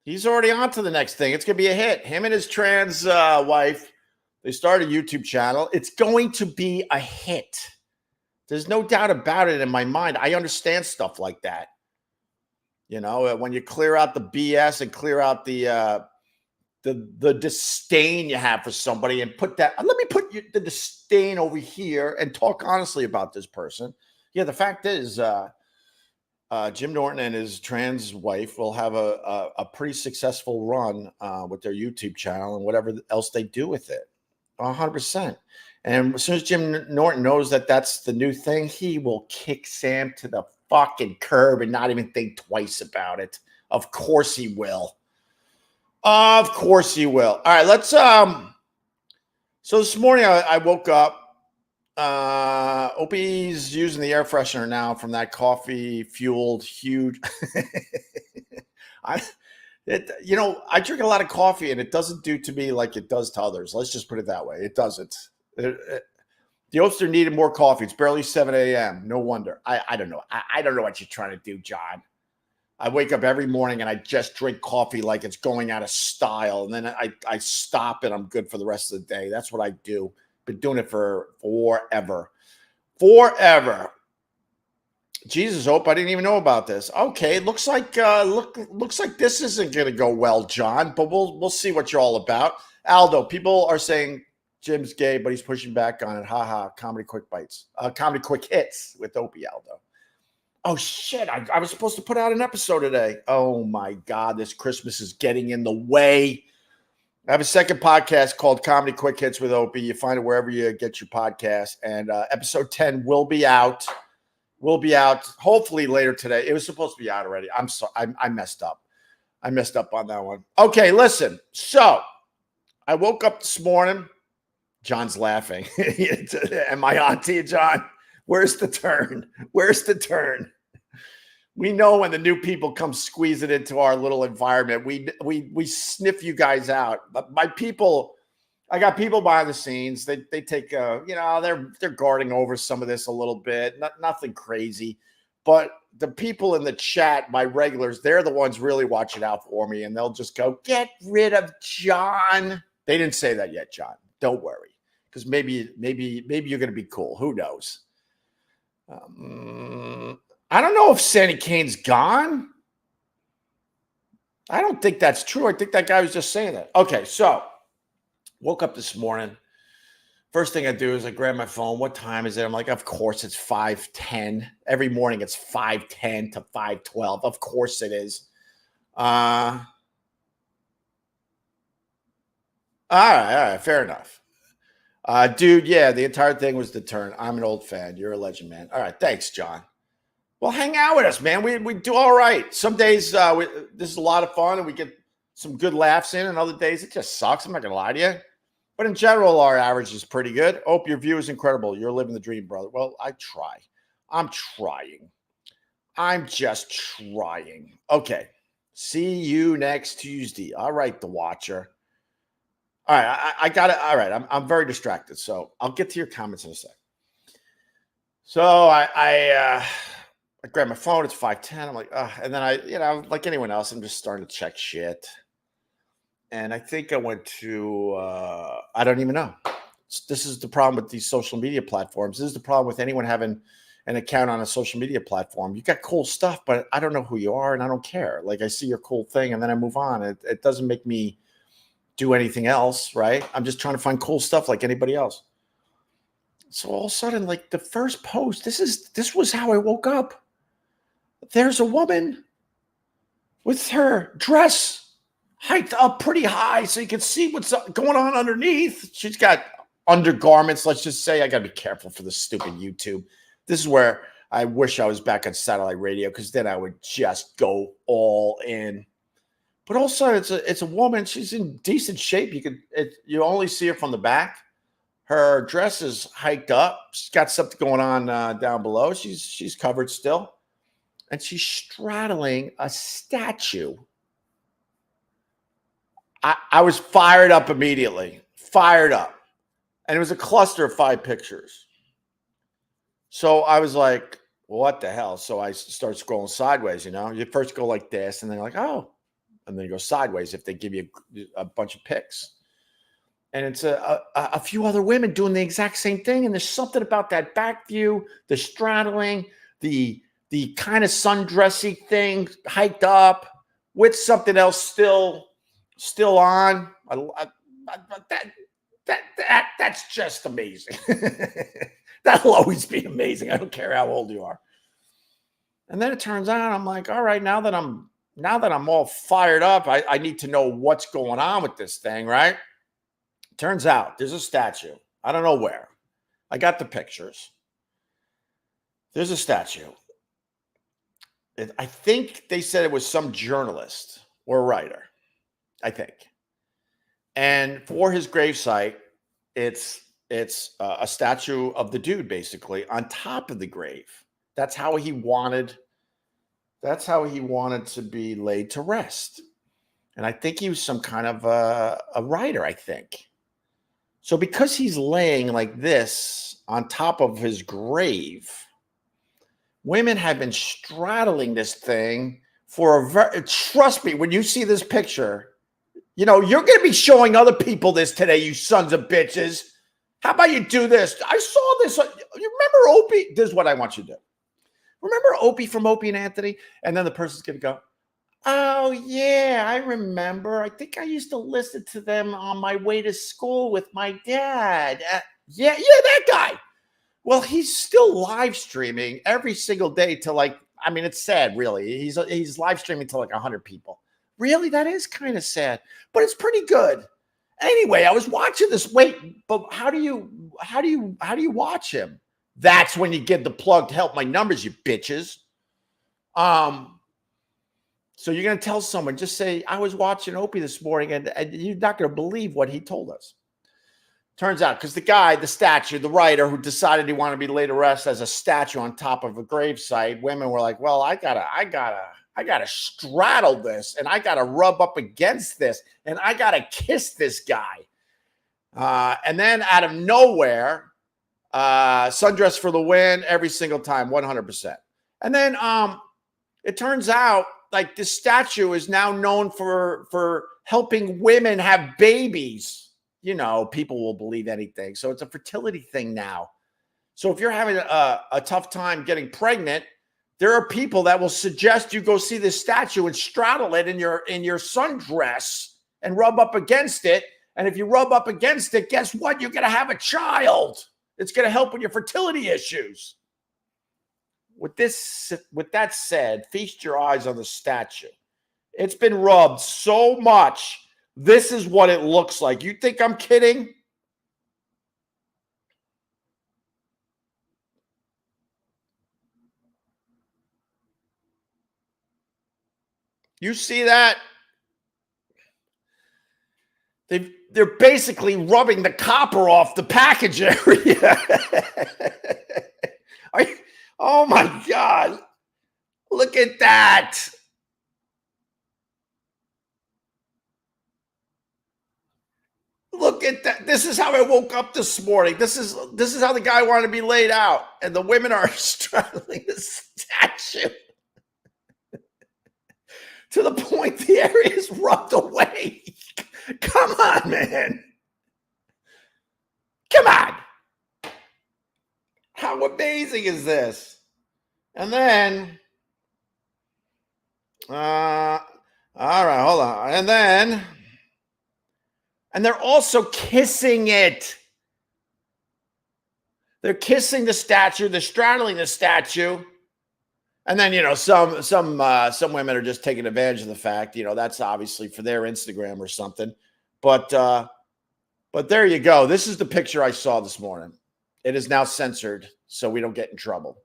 He's already on to the next thing. It's going to be a hit. Him and his trans wife, they started a YouTube channel. It's going to be a hit. There's no doubt about it in my mind. I understand stuff like that. You know, when you clear out the BS and clear out the disdain you have for somebody and put that, let me put the disdain over here and talk honestly about this person. Yeah, the fact is, Jim Norton and his trans wife will have a pretty successful run with their YouTube channel and whatever else they do with it. 100%. And as soon as Jim Norton knows that that's the new thing, he will kick Sam to the fucking curb and not even think twice about it. Of course he will. Of course he will. All right, let's so this morning I woke up. Opie's using the air freshener now from that coffee fueled huge. I drink a lot of coffee and it doesn't do to me like it does to others. Let's just put it that way. It doesn't. The Oster needed more coffee. It's barely 7 a.m. No wonder. I don't know. I don't know what you're trying to do, John. I wake up every morning and I just drink coffee like it's going out of style. And then I stop and I'm good for the rest of the day. That's what I do. Been doing it for forever. Forever. Jesus, Hope, I didn't even know about this. Okay, looks like this isn't gonna go well, John, but we'll see what you're all about. Aldo, people are saying Jim's gay, but he's pushing back on it. Ha. Comedy quick bites. Comedy quick hits with Opie, Aldo. Oh shit, I was supposed to put out an episode today. Oh my God, this Christmas is getting in the way. I have a second podcast called Comedy Quick Hits with Opie. You find it wherever you get your podcast. And episode 10 will be out. Hopefully later today. It was supposed to be out already. I'm sorry. I messed up. I messed up on that one. Okay, listen. So I woke up this morning. John's laughing. Am I on to you, John? Where's the turn? Where's the turn? We know when the new people come squeezing into our little environment, we sniff you guys out. But my people, I got people behind the scenes. They take they're guarding over some of this a little bit. Nothing crazy, but the people in the chat, my regulars, they're the ones really watching out for me, and they'll just go, "Get rid of John." They didn't say that yet, John. Don't worry. because maybe you're going to be cool. Who knows? I don't know if Sandy Kane's gone. I don't think that's true. I think that guy was just saying that. Okay, so woke up this morning. First thing I do is I grab my phone. What time is it? I'm like, of course it's 5:10. Every morning it's 5:10 to 5:12. Of course it is. All right, fair enough. Dude, yeah, the entire thing was the turn. I'm an old fan. You're a legend, man. All right, thanks, John. Well, hang out with us, man. We do all right. Some days this is a lot of fun and we get some good laughs in, and other days it just sucks. I'm not going to lie to you. But in general, our average is pretty good. Hope your view is incredible. You're living the dream, brother. Well, I try. I'm trying. I'm just trying. Okay. See you next Tuesday. All right, The Watcher. All right, I got it. All right, I'm very distracted, so I'll get to your comments in a sec. So I grab my phone. It's 5:10. I'm like, and then like anyone else, I'm just starting to check shit. And I think I went to, I don't even know. This is the problem with these social media platforms. This is the problem with anyone having an account on a social media platform. You got cool stuff, but I don't know who you are and I don't care. Like I see your cool thing and then I move on. It doesn't make me do anything else, right? I'm just trying to find cool stuff like anybody else. So all of a sudden, like the first post, this was how I woke up. There's a woman with her dress hiked up pretty high so you can see what's going on underneath. She's got undergarments. Let's just say I got to be careful for the stupid YouTube. This is where I wish I was back on satellite radio because then I would just go all in. But also, it's a woman. She's in decent shape. You only see her from the back. Her dress is hiked up. She's got something going on down below. She's covered still, and she's straddling a statue. I was fired up immediately. Fired up. And it was a cluster of 5 pictures. So I was like, well, what the hell? So I start scrolling sideways, You first go like this, and then you're like, oh. And then you go sideways if they give you a bunch of pics. And it's a few other women doing the exact same thing. And there's something about that back view, the straddling, the kind of sundressy thing hiked up with something else still on. That's just amazing. That'll always be amazing. I don't care how old you are. And then it turns out I'm like, all right, now that I'm all fired up, I need to know what's going on with this thing, right? Turns out there's a statue. I don't know where. I got the pictures. There's a statue. I think they said it was some journalist or writer. I think. And for his gravesite, it's a statue of the dude basically on top of the grave. That's how he wanted to be laid to rest. And I think he was some kind of a writer, I think. So because he's laying like this on top of his grave, women have been straddling this thing trust me, when you see this picture, you're going to be showing other people this today, you sons of bitches. How about you do this? I saw this. You remember Opie? This is what I want you to do. Remember Opie from Opie and Anthony? And then the person's going to go, oh, yeah, I remember. I think I used to listen to them on my way to school with my dad. Yeah, that guy. Well, he's still live streaming every single day to it's sad, really. He's live streaming to 100 people. Really, that is kind of sad, but it's pretty good. Anyway, I was watching this. Wait, but how do you watch him? That's when you give the plug to help my numbers, you bitches. So you're going to tell someone, just say, I was watching Opie this morning, and you're not going to believe what he told us. Turns out, because the guy, the statue, the writer who decided he wanted to be laid to rest as a statue on top of a gravesite, women were like, well, I gotta straddle this, and I gotta rub up against this, and I gotta kiss this guy. And then out of nowhere, sundress for the win every single time, 100%. And then it turns out like this statue is now known for helping women have babies. people will believe anything. So it's a fertility thing now. So if you're having a tough time getting pregnant, there are people that will suggest you go see this statue and straddle it in your sundress and rub up against it. And if you rub up against it, guess what? You're going to have a child. It's going to help with your fertility issues. With that said, feast your eyes on the statue. It's been rubbed so much. This is what it looks like. You think I'm kidding? You see that? They're basically rubbing the copper off the package area. Oh my God. Look at that. Look at that. This is how I woke up this morning. This is how the guy wanted to be laid out. And the women are straddling the statue to the point the area is rubbed away. Come on, man. Come on. How amazing is this? And then, all right, hold on. And they're also kissing it. They're kissing the statue. They're straddling the statue. And then, some women are just taking advantage of the fact, that's obviously for their Instagram or something. But there you go. This is the picture I saw this morning. It is now censored, so we don't get in trouble.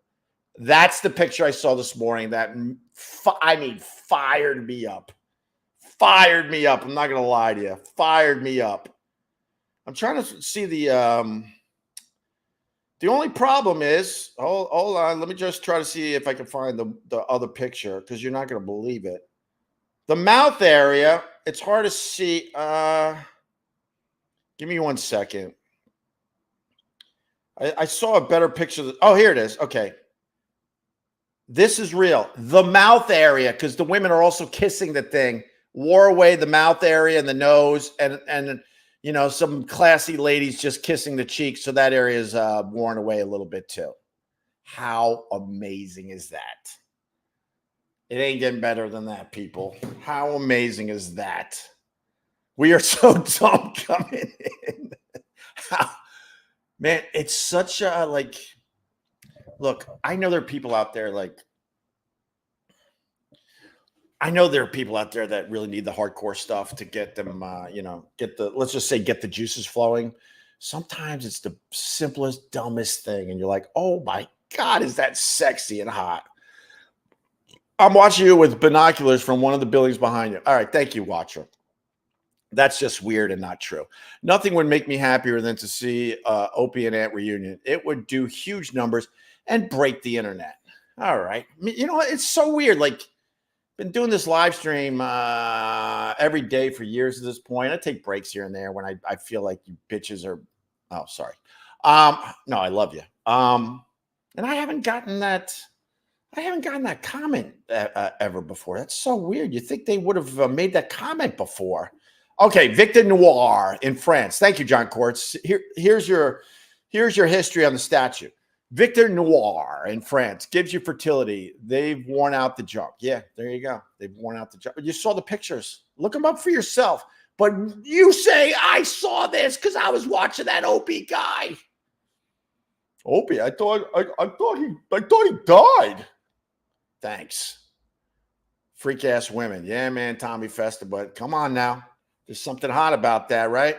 That's the picture I saw this morning that, fired me up. Fired me up. I'm not going to lie to you. Fired me up. I'm trying to see the only problem is, hold on. Let me just try to see if I can find the other picture, because you're not going to believe it. The mouth area, it's hard to see. Give me 1 second. I saw a better picture. Oh, here it is. Okay. This is real. The mouth area, because the women are also kissing the thing, wore away the mouth area and the nose, and some classy ladies just kissing the cheeks, so that area is worn away a little bit too. How amazing is that? It ain't getting better than that, people. How amazing is that? We are so dumb coming in. Man, it's such a, look, I know there are people out there that really need the hardcore stuff to get them, let's just say get the juices flowing. Sometimes it's the simplest, dumbest thing. And you're like, oh my God, is that sexy and hot? I'm watching you with binoculars from one of the buildings behind you. All right. Thank you, watcher. That's just weird and not true. Nothing would make me happier than to see Opie and Ant reunion. It would do huge numbers and break the internet. All right. It's so weird. Been doing this live stream every day for years at this point. I take breaks here and there when I feel like you bitches are. Oh, sorry. No, I love you. And I haven't gotten that comment ever before. That's so weird. You think they would have made that comment before? Okay, Victor Noir in France. Thank you, John Quartz. Here's your history on the statue. Victor Noir in France gives you fertility. They've worn out the junk. Yeah, there you go. They've worn out the junk. You saw the pictures. Look them up for yourself. But you say, I saw this because I was watching that Opie guy. Opie, I thought he died. Thanks. Freak ass women. Yeah, man, Tommy Festa, but come on now. There's something hot about that, right?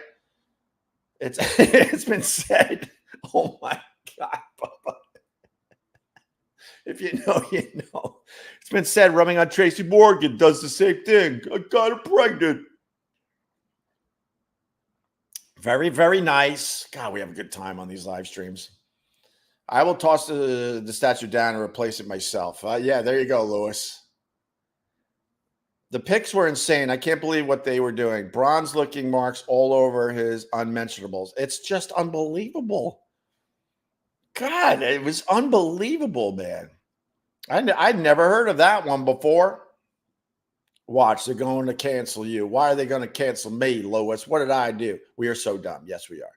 It's been said. Oh my God, Bubba. If you know, you know. It's been said rubbing on Tracy Morgan does the same thing. I got her pregnant. Very, very nice. God, we have a good time on these live streams. I will toss the statue down and replace it myself. Yeah, there you go, Lewis. The pics were insane. I can't believe what they were doing. Bronze-looking marks all over his unmentionables. It's just unbelievable. God, it was unbelievable, man. I'd never heard of that one before. Watch, they're going to cancel you. Why are they going to cancel me, Lois? What did I do? We are so dumb. Yes, we are.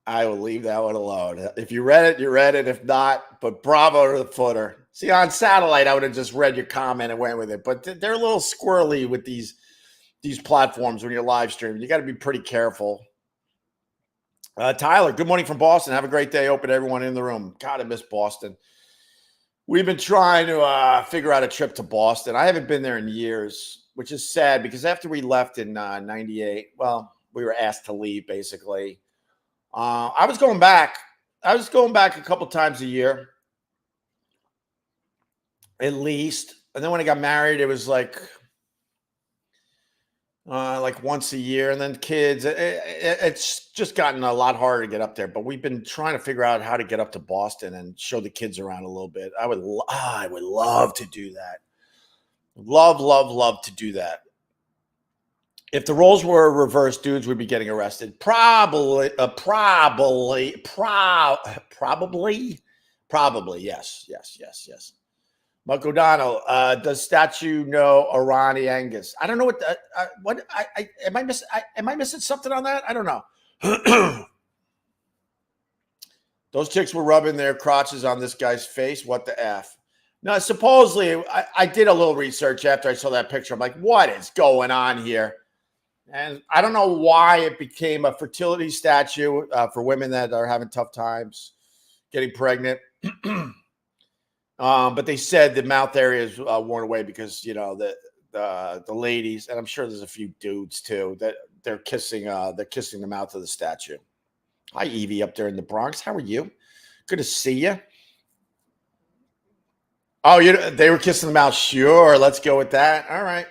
I will leave that one alone. If you read it, you read it. If not, but bravo to the footer. See, on satellite, I would have just read your comment and went with it. But they're a little squirrely with these platforms when you're live streaming. You got to be pretty careful. Tyler, good morning from Boston. Have a great day. Open everyone in the room. God, I miss Boston. We've been trying to figure out a trip to Boston. I haven't been there in years, which is sad because after we left in 98, well, we were asked to leave basically. I was going back. A couple times a year, at least. And then when I got married, it was like once a year. And then kids, it's just gotten a lot harder to get up there. But we've been trying to figure out how to get up to Boston and show the kids around a little bit. I would love to do that. Love to do that. If the roles were reversed, dudes would be getting arrested. Probably. Yes. Mark O'Donnell, does statue know Arani Angus? I don't know what am I missing something on that? I don't know. Those chicks were rubbing their crotches on this guy's face. What the F? No, supposedly I did a little research after I saw that picture. I'm like, what is going on here? And I don't know why it became a fertility statue for women that are having tough times getting pregnant. But they said the mouth area is worn away because the ladies, and I'm sure there's a few dudes too, that they're kissing the mouth of the statue. Hi, Evie, up there in the Bronx. How are you? Good to see you. Oh, they were kissing the mouth. Sure, let's go with that. All right.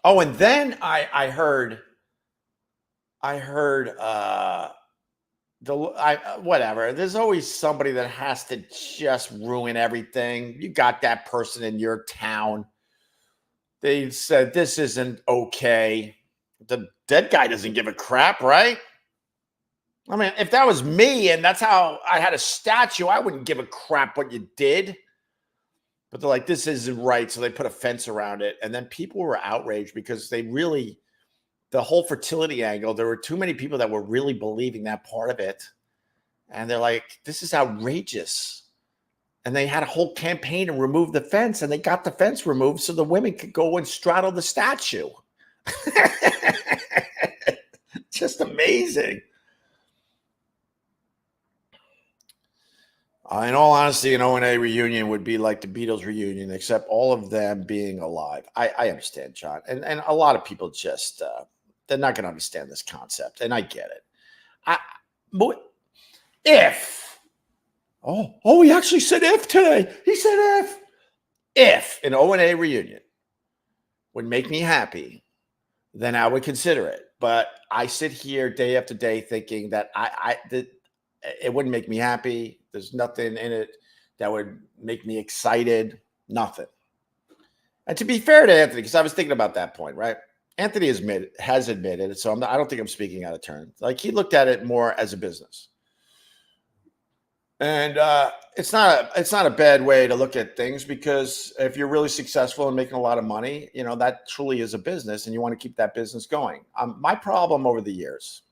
Oh, and then I heard whatever. There's always somebody that has to just ruin everything. You got that person in your town. They said this isn't okay. The dead guy doesn't give a crap, right? I mean, if that was me and that's how I had a statue, I wouldn't give a crap what you did. But they're like, this isn't right. So they put a fence around it. And then people were outraged because the whole fertility angle, there were too many people that were really believing that part of it. And they're like, this is outrageous. And they had a whole campaign to remove the fence, and they got the fence removed so the women could go and straddle the statue. Just amazing. In all honesty, an O&A reunion would be like the Beatles reunion, except all of them being alive. I understand, John. And a lot of people just, they're not going to understand this concept. And I get it. He actually said if today. He said if. If an O&A reunion would make me happy, then I would consider it. But I sit here day after day thinking that it wouldn't make me happy. There's nothing in it that would make me excited. Nothing. And to be fair to Anthony, because I was thinking about that point, right? Anthony has admitted it, so I don't think I'm speaking out of turn. Like, he looked at it more as a business. And it's not a bad way to look at things, because if you're really successful and making a lot of money, that truly is a business, and you want to keep that business going. My problem over the years,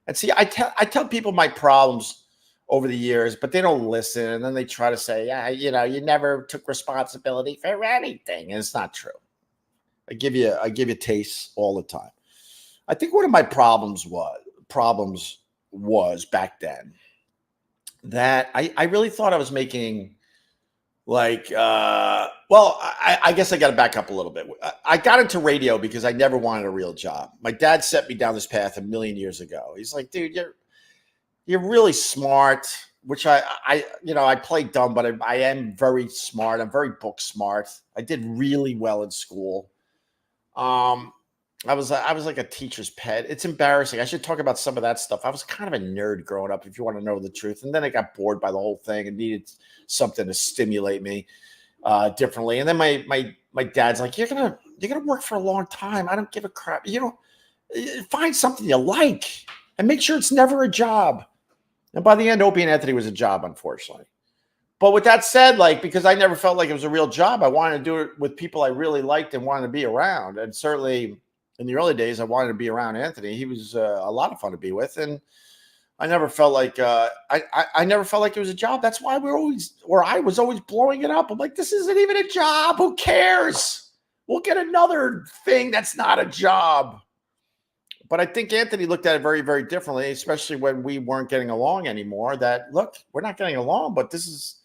and see, I tell people my problems over the years, but they don't listen, and then they try to say, yeah, you never took responsibility for anything, and it's not true. I give you tastes all the time. I think one of my problems was back then that I really thought I was making I guess I got to back up a little bit. I got into radio because I never wanted a real job. My dad set me down this path a million years ago. He's like, dude, you're really smart, which I play dumb, but I am very smart. I'm very book smart. I did really well in school. I was like a teacher's pet. It's embarrassing. I should talk about some of that stuff. I was kind of a nerd growing up, if you want to know the truth. And then I got bored by the whole thing and needed something to stimulate me differently. And then my dad's like, you're gonna work for a long time. I don't give a crap. Find something you like and make sure it's never a job. And by the end, Opie and Anthony was a job, unfortunately. But with that said, like, because I never felt like it was a real job, I wanted to do it with people I really liked and wanted to be around. And certainly in the early days, I wanted to be around Anthony. He was a lot of fun to be with. And I never felt like I never felt like it was a job. That's why I was always blowing it up. I'm like, this isn't even a job. Who cares? We'll get another thing that's not a job. But I think Anthony looked at it very, very differently, especially when we weren't getting along anymore. That, look, we're not getting along, but this is,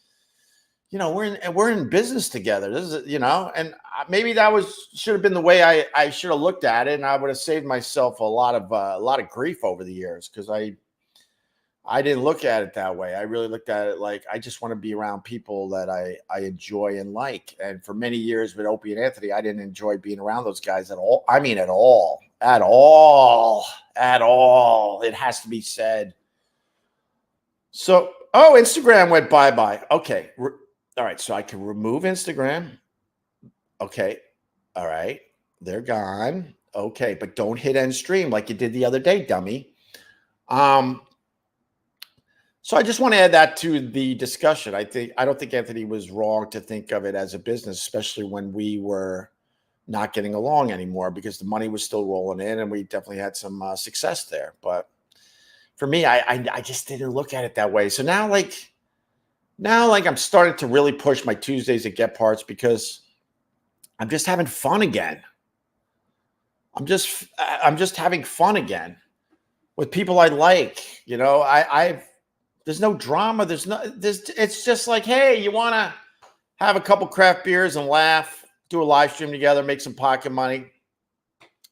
we're in business together. This is, and maybe that should have been the way I should have looked at it, and I would have saved myself a lot of grief over the years, because I didn't look at it that way. I really looked at it like, I just want to be around people that I enjoy and like. And for many years with Opie and Anthony, I didn't enjoy being around those guys at all. I mean, at all. It has to be said. So, Instagram went bye-bye. Okay. All right. So I can remove Instagram. Okay. All right. They're gone. Okay. But don't hit end stream like you did the other day, dummy. So I just want to add that to the discussion. I don't think Anthony was wrong to think of it as a business, especially when we were not getting along anymore, because the money was still rolling in and we definitely had some success there. But for me, I just didn't look at it that way. So now I'm starting to really push my Tuesdays at Get Parts, because I'm just having fun again. I'm just having fun again with people I like. There's no drama. It's just like, hey, you want to have a couple craft beers and laugh, do a live stream together, make some pocket money.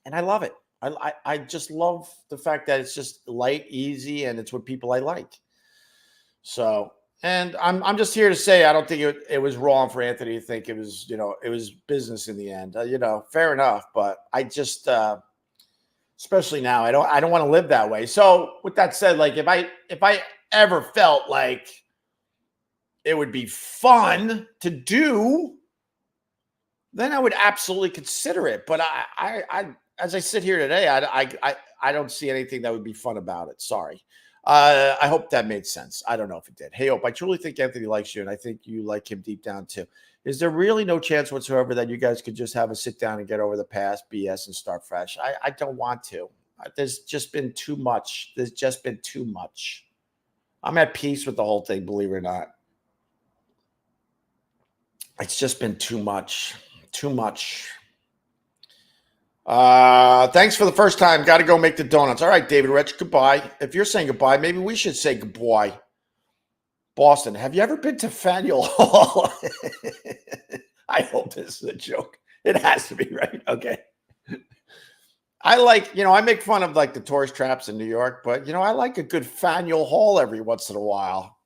And I love it. I just love the fact that it's just light, easy, and it's with people I like. So, and I'm just here to say, I don't think it was wrong for Anthony to think it was, it was business in the end. Fair enough. But I just, especially now, I don't want to live that way. So with that said, like, if I ever felt like it would be fun to do, then I would absolutely consider it. But I as I sit here today, I don't see anything that would be fun about it. Sorry. I hope that made sense. I don't know if it did. Hey, Hope, I truly think Anthony likes you, and I think you like him deep down too. Is there really no chance whatsoever that you guys could just have a sit down and get over the past BS and start fresh? I don't want to. There's just been too much. I'm at peace with the whole thing, believe it or not. It's just been too much. Thanks for the first time. Got to go make the donuts. All right, David Rich, goodbye. If you're saying goodbye, maybe we should say goodbye. Boston, have you ever been to Faneuil Hall? I hope this is a joke. It has to be, right? Okay. I make fun of like the tourist traps in New York, but I like a good Faneuil Hall every once in a while.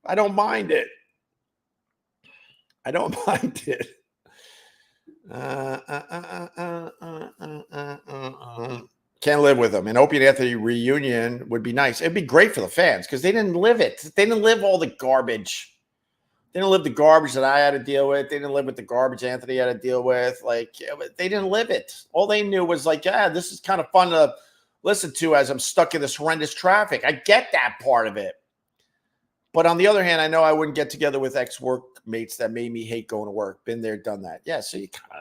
I don't mind it. Can't live with them. An Opie and Anthony reunion would be nice. It'd be great for the fans because they didn't live it. They didn't live all the garbage. They didn't live the garbage that I had to deal with. They didn't live with the garbage Anthony had to deal with. Like, they didn't live it. All they knew was like, yeah, this is kind of fun to listen to as I'm stuck in this horrendous traffic. I get that part of it. But on the other hand, I know I wouldn't get together with ex-workmates that made me hate going to work. Been there, done that. Yeah, so you kind of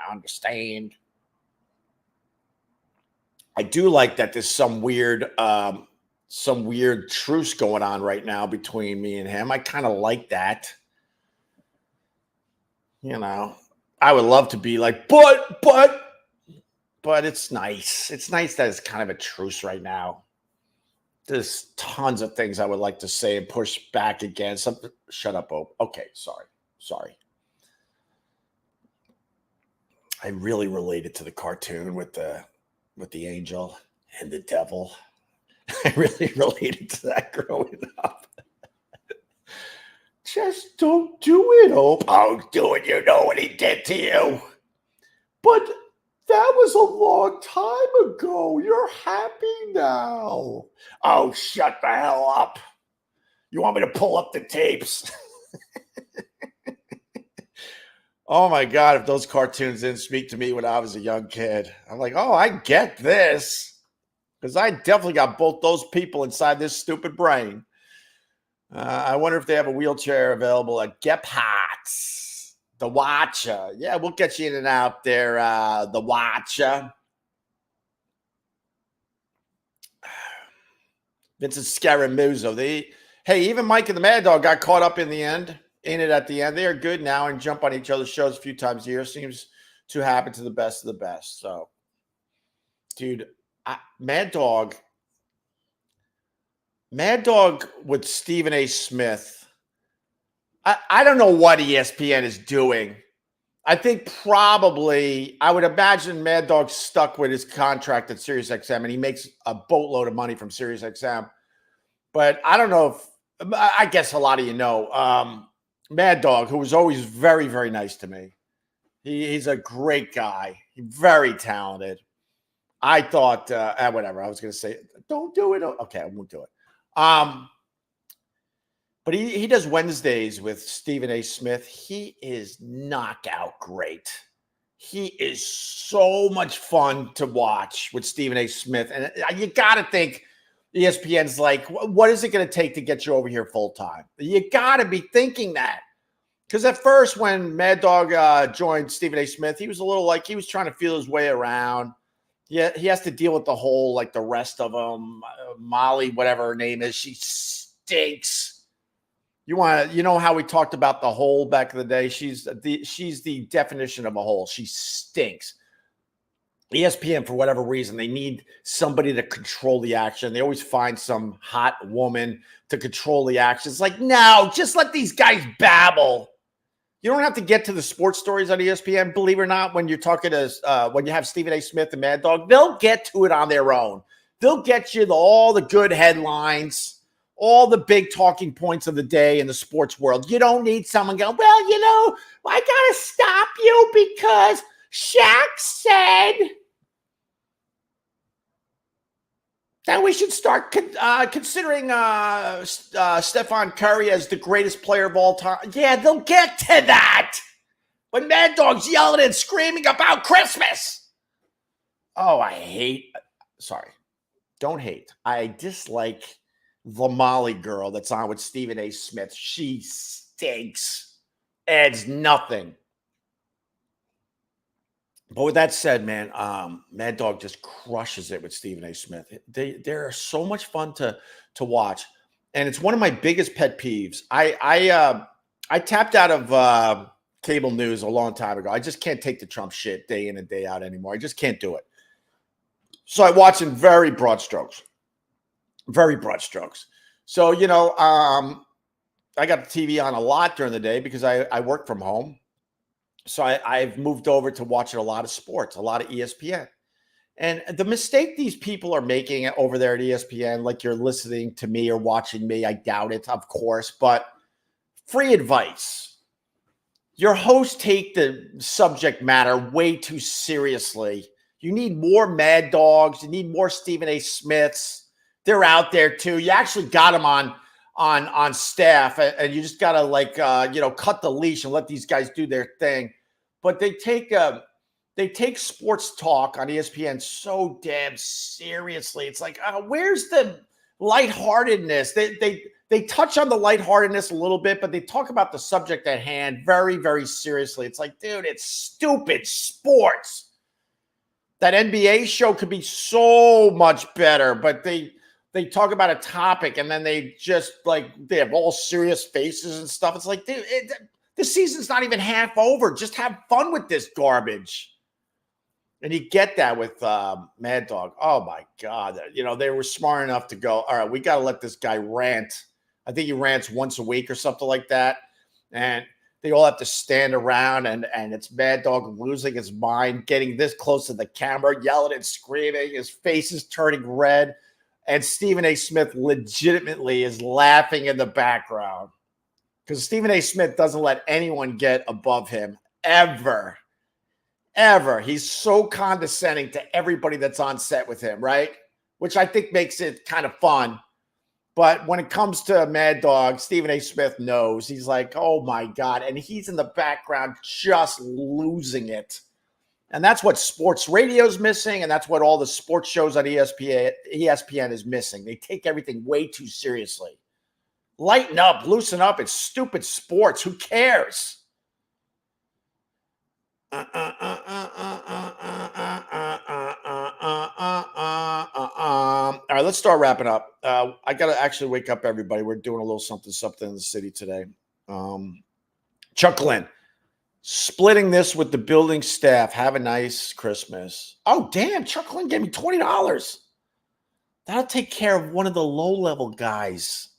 understand. I do like that there's some weird truce going on right now between me and him. I kind of like that. I would love to be like, but it's nice. It's nice that it's kind of a truce right now. There's tons of things I would like to say and push back against. Shut up, Ope. Okay, sorry. I really related to the cartoon with the angel and the devil. I really related to that growing up. Just don't do it, Ope. I'll do it. You know what he did to you. But that was a long time ago. You're happy now. Oh, shut the hell up. You want me to pull up the tapes? Oh my God, if those cartoons didn't speak to me when I was a young kid, I'm like, oh, I get this. Because I definitely got both those people inside this stupid brain. I wonder if they have a wheelchair available at Gephardt's. The Watcher. Yeah, we'll get you in and out there, the Watcher. Vincent Scaramuzzo. Hey, even Mike and the Mad Dog got caught up in it at the end. They are good now and jump on each other's shows a few times a year. Seems to happen to the best of the best. So, dude, Mad Dog with Stephen A. Smith. I don't know what ESPN is doing. I think probably, I would imagine Mad Dog's stuck with his contract at SiriusXM, and he makes a boatload of money from SiriusXM. But I don't know if, I guess a lot of you know, Mad Dog, who was always very, very nice to me. He's a great guy, very talented. I thought, whatever, I was going to say, don't do it. Okay, I won't do it. But he does Wednesdays with Stephen A. Smith. He is knockout great. He is so much fun to watch with Stephen A. Smith. And you got to think ESPN's like, what is it going to take to get you over here full time? You got to be thinking that. Because at first, when Mad Dog joined Stephen A. Smith, he was a little like he was trying to feel his way around. Yeah, he has to deal with the whole, like the rest of them. Molly, whatever her name is, she stinks. You know how we talked about the hole back in the day? She's the definition of a hole. She stinks. ESPN, for whatever reason, they need somebody to control the action. They always find some hot woman to control the action. It's like, no, just let these guys babble. You don't have to get to the sports stories on ESPN. Believe it or not, when you're talking to when you have Stephen A. Smith and Mad Dog, they'll get to it on their own. They'll get you all the good headlines, all the big talking points of the day in the sports world. You don't need someone going, well, I got to stop you because Shaq said that we should start considering Stephon Curry as the greatest player of all time. Yeah, they'll get to that. But Mad Dog's yelling and screaming about Christmas. Oh, don't hate. I dislike the Molly girl that's on with Stephen A. Smith. She stinks. Adds nothing. But with that said, man, Mad Dog just crushes it with Stephen A. Smith. They're so much fun to watch, and it's one of my biggest pet peeves. I tapped out of cable news a long time ago. I just can't take the Trump shit day in and day out anymore. I just can't do it. So I watch in very broad strokes. Very broad strokes. So, I got the TV on a lot during the day because I work from home. So I've moved over to watching a lot of sports, a lot of ESPN. And the mistake these people are making over there at ESPN, like you're listening to me or watching me, I doubt it, of course, but free advice. Your hosts take the subject matter way too seriously. You need more Mad Dogs. You need more Stephen A. Smiths. They're out there too. You actually got them on staff, and you just gotta cut the leash and let these guys do their thing. But they take sports talk on ESPN so damn seriously. It's like, where's the lightheartedness? They touch on the lightheartedness a little bit, but they talk about the subject at hand very, very seriously. It's like, dude, it's stupid sports. That NBA show could be so much better, but they talk about a topic and then they just they have all serious faces and stuff. It's like, dude, the season's not even half over. Just have fun with this garbage. And you get that with Mad Dog. Oh my God. They were smart enough to go, all right, we got to let this guy rant. I think he rants once a week or something like that. And they all have to stand around and it's Mad Dog losing his mind, getting this close to the camera, yelling and screaming. His face is turning red. And Stephen A. Smith legitimately is laughing in the background because Stephen A. Smith doesn't let anyone get above him ever. He's so condescending to everybody that's on set with him, right? Which I think makes it kind of fun. But when it comes to Mad Dog, Stephen A. Smith knows. He's like, oh my God. And he's in the background just losing it. And that's what sports radio's missing. And that's what all the sports shows on ESPN is missing. They take everything way too seriously. Lighten up, loosen up. It's stupid sports. Who cares? All right, let's start wrapping up. I got to actually wake up everybody. We're doing a little something in the city today. Chuck Glenn, splitting this with the building staff. Have a nice Christmas. Oh, damn. Chuck Glenn gave me $20. That'll take care of one of the low-level guys.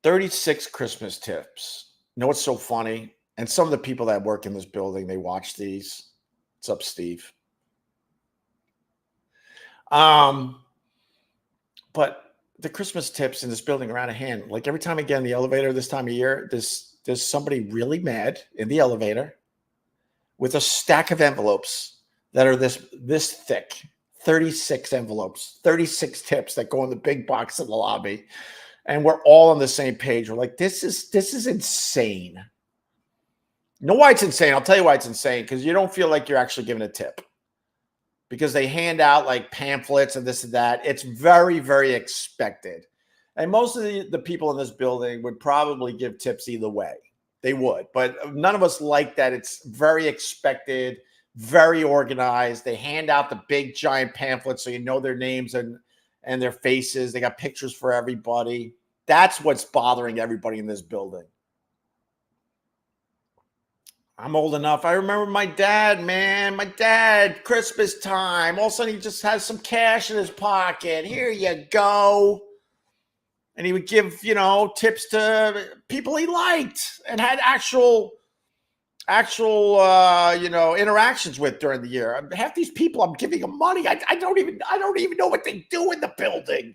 36 Christmas tips. You know what's so funny? And some of the people that work in this building, they watch these. What's up, Steve? But the Christmas tips in this building are out of hand. Like every time I get in the elevator this time of year, there's somebody really mad in the elevator with a stack of envelopes that are this thick. 36 envelopes, 36 tips that go in the big box in the lobby. And we're all on the same page. We're like, this is insane. You know why it's insane? I'll tell you why it's insane. Because you don't feel like you're actually giving a tip. Because they hand out like pamphlets and this and that. It's very, very expected. And most of the people in this building would probably give tips either way. They would. But none of us like that. It's very expected, very organized. They hand out the big, giant pamphlets so you know their names and their faces. They got pictures for everybody. That's what's bothering everybody in this building. I'm old enough. I remember my dad, man. My dad, Christmas time. All of a sudden, he just has some cash in his pocket. Here you go. And he would give, tips to people he liked and had actual, interactions with during the year. Half these people, I'm giving them money. I don't even know what they do in the building.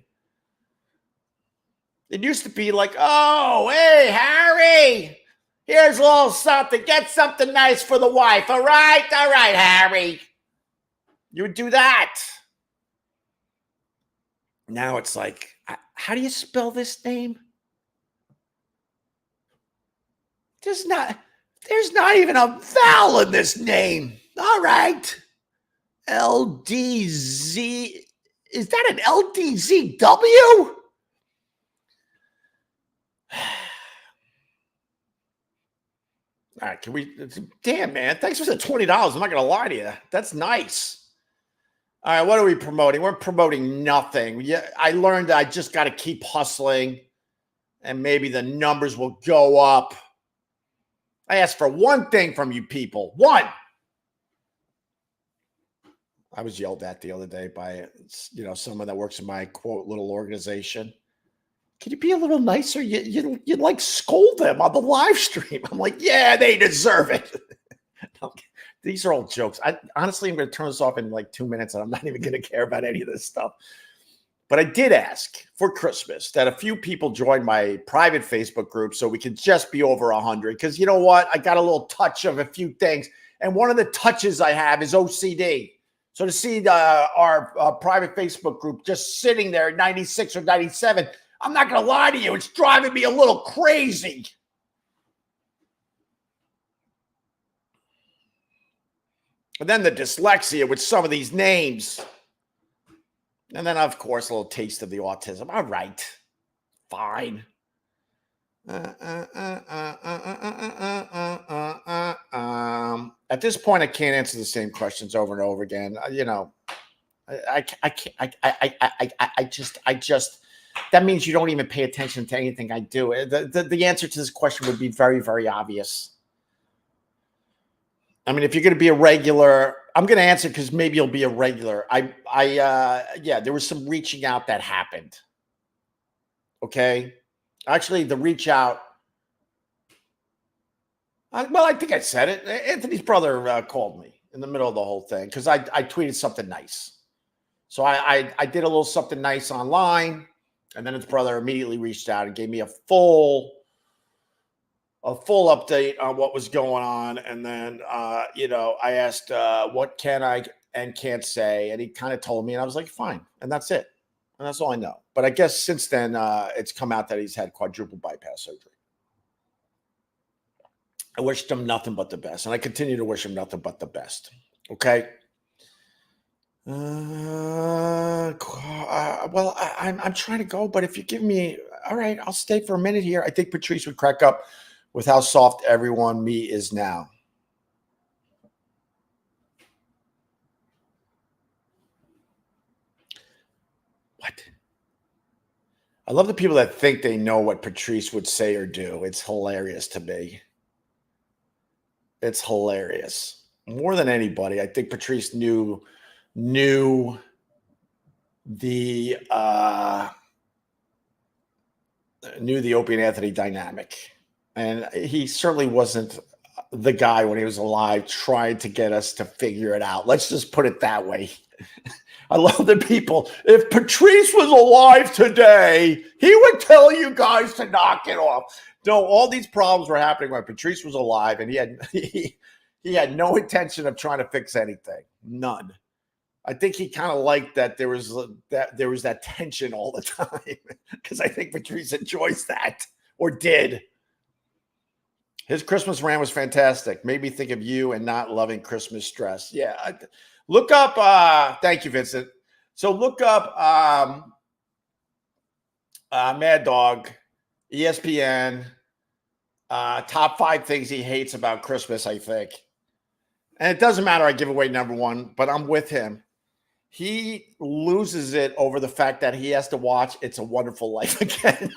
It used to be like, oh, hey, Harry. Here's a little something. Get something nice for the wife. All right, Harry. You would do that. Now it's like, how do you spell this name? There's not even a vowel in this name. All right. LDZ. Is that an LDZW? All right, damn, man. Thanks for the $20. I'm not going to lie to you. That's nice. All right, what are we promoting? We're promoting nothing. Yeah, I learned I just got to keep hustling and maybe the numbers will go up. I asked for one thing from you people. One. I was yelled at the other day by, someone that works in my, quote, little organization. Can you be a little nicer? You like scold them on the live stream. I'm like, yeah, they deserve it. These are all jokes. Honestly, I'm going to turn this off in like 2 minutes and I'm not even going to care about any of this stuff. But I did ask for Christmas that a few people join my private Facebook group so we could just be over 100. Because you know what? I got a little touch of a few things. And one of the touches I have is OCD. So to see our private Facebook group just sitting there at 96 or 97, I'm not going to lie to you. It's driving me a little crazy. And then the dyslexia with some of these names. And then, of course, a little taste of the autism. All right. Fine. At this point, I can't answer the same questions over and over again. I just that means you don't even pay attention to anything I do. The answer to this question would be very, very obvious. I mean, if you're going to be a regular, I'm going to answer because maybe you'll be a regular. There was some reaching out that happened. Okay. Actually, the reach out. I think I said it. Anthony's brother called me in the middle of the whole thing because I tweeted something nice. So I did a little something nice online. And then his brother immediately reached out and gave me a full update on what was going on. And then, I asked, what can I and can't say? And he kind of told me, and I was like, fine. And that's it. And that's all I know. But I guess since then, it's come out that he's had quadruple bypass surgery. I wished him nothing but the best, and I continue to wish him nothing but the best. Okay. Well, I'm trying to go, but if you give me, all right, I'll stay for a minute here. I think Patrice would crack up with how soft everyone me is now. What? I love the people that think they know what Patrice would say or do. It's hilarious to me. It's hilarious. More than anybody, I think Patrice knew the Opie and Anthony dynamic, and he certainly wasn't the guy when he was alive trying to get us to figure it out. Let's just put it that way. I love the people. If Patrice was alive today, he would tell you guys to knock it off. No, all these problems were happening when Patrice was alive, and he had no intention of trying to fix anything. None. I think he kind of liked that there was that tension all the time, because I think Patrice enjoys that, or did. His Christmas rant was fantastic. Made me think of you and not loving Christmas stress. Yeah. Look up, thank you, Vincent. So look up Mad Dog, ESPN, top 5 things he hates about Christmas, I think. And it doesn't matter, I give away number 1, but I'm with him. He loses it over the fact that he has to watch It's a Wonderful Life again.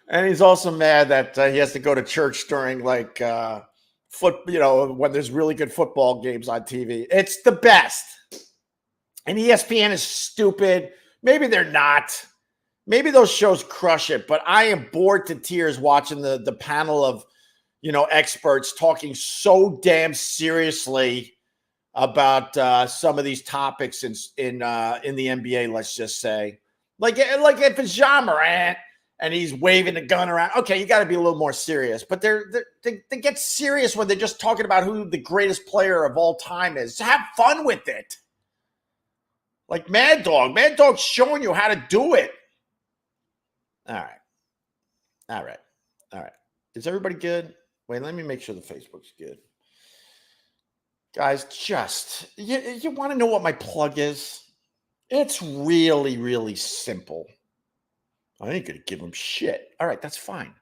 And he's also mad that he has to go to church during like when there's really good football games on TV. It's the best. And ESPN is stupid. Maybe they're not. Maybe those shows crush it, but I am bored to tears watching the panel of experts talking so damn seriously about some of these topics in the NBA. Let's just say, like if it's Ja Morant and he's waving the gun around, okay, you got to be a little more serious. But they get serious when they're just talking about who the greatest player of all time is. Have fun with it. Like Mad Dog's showing you how to do it. All right. Is everybody good? Wait, let me make sure the Facebook's good. Guys, just, you want to know what my plug is? It's really, really simple. I ain't going to give them shit. All right, that's fine.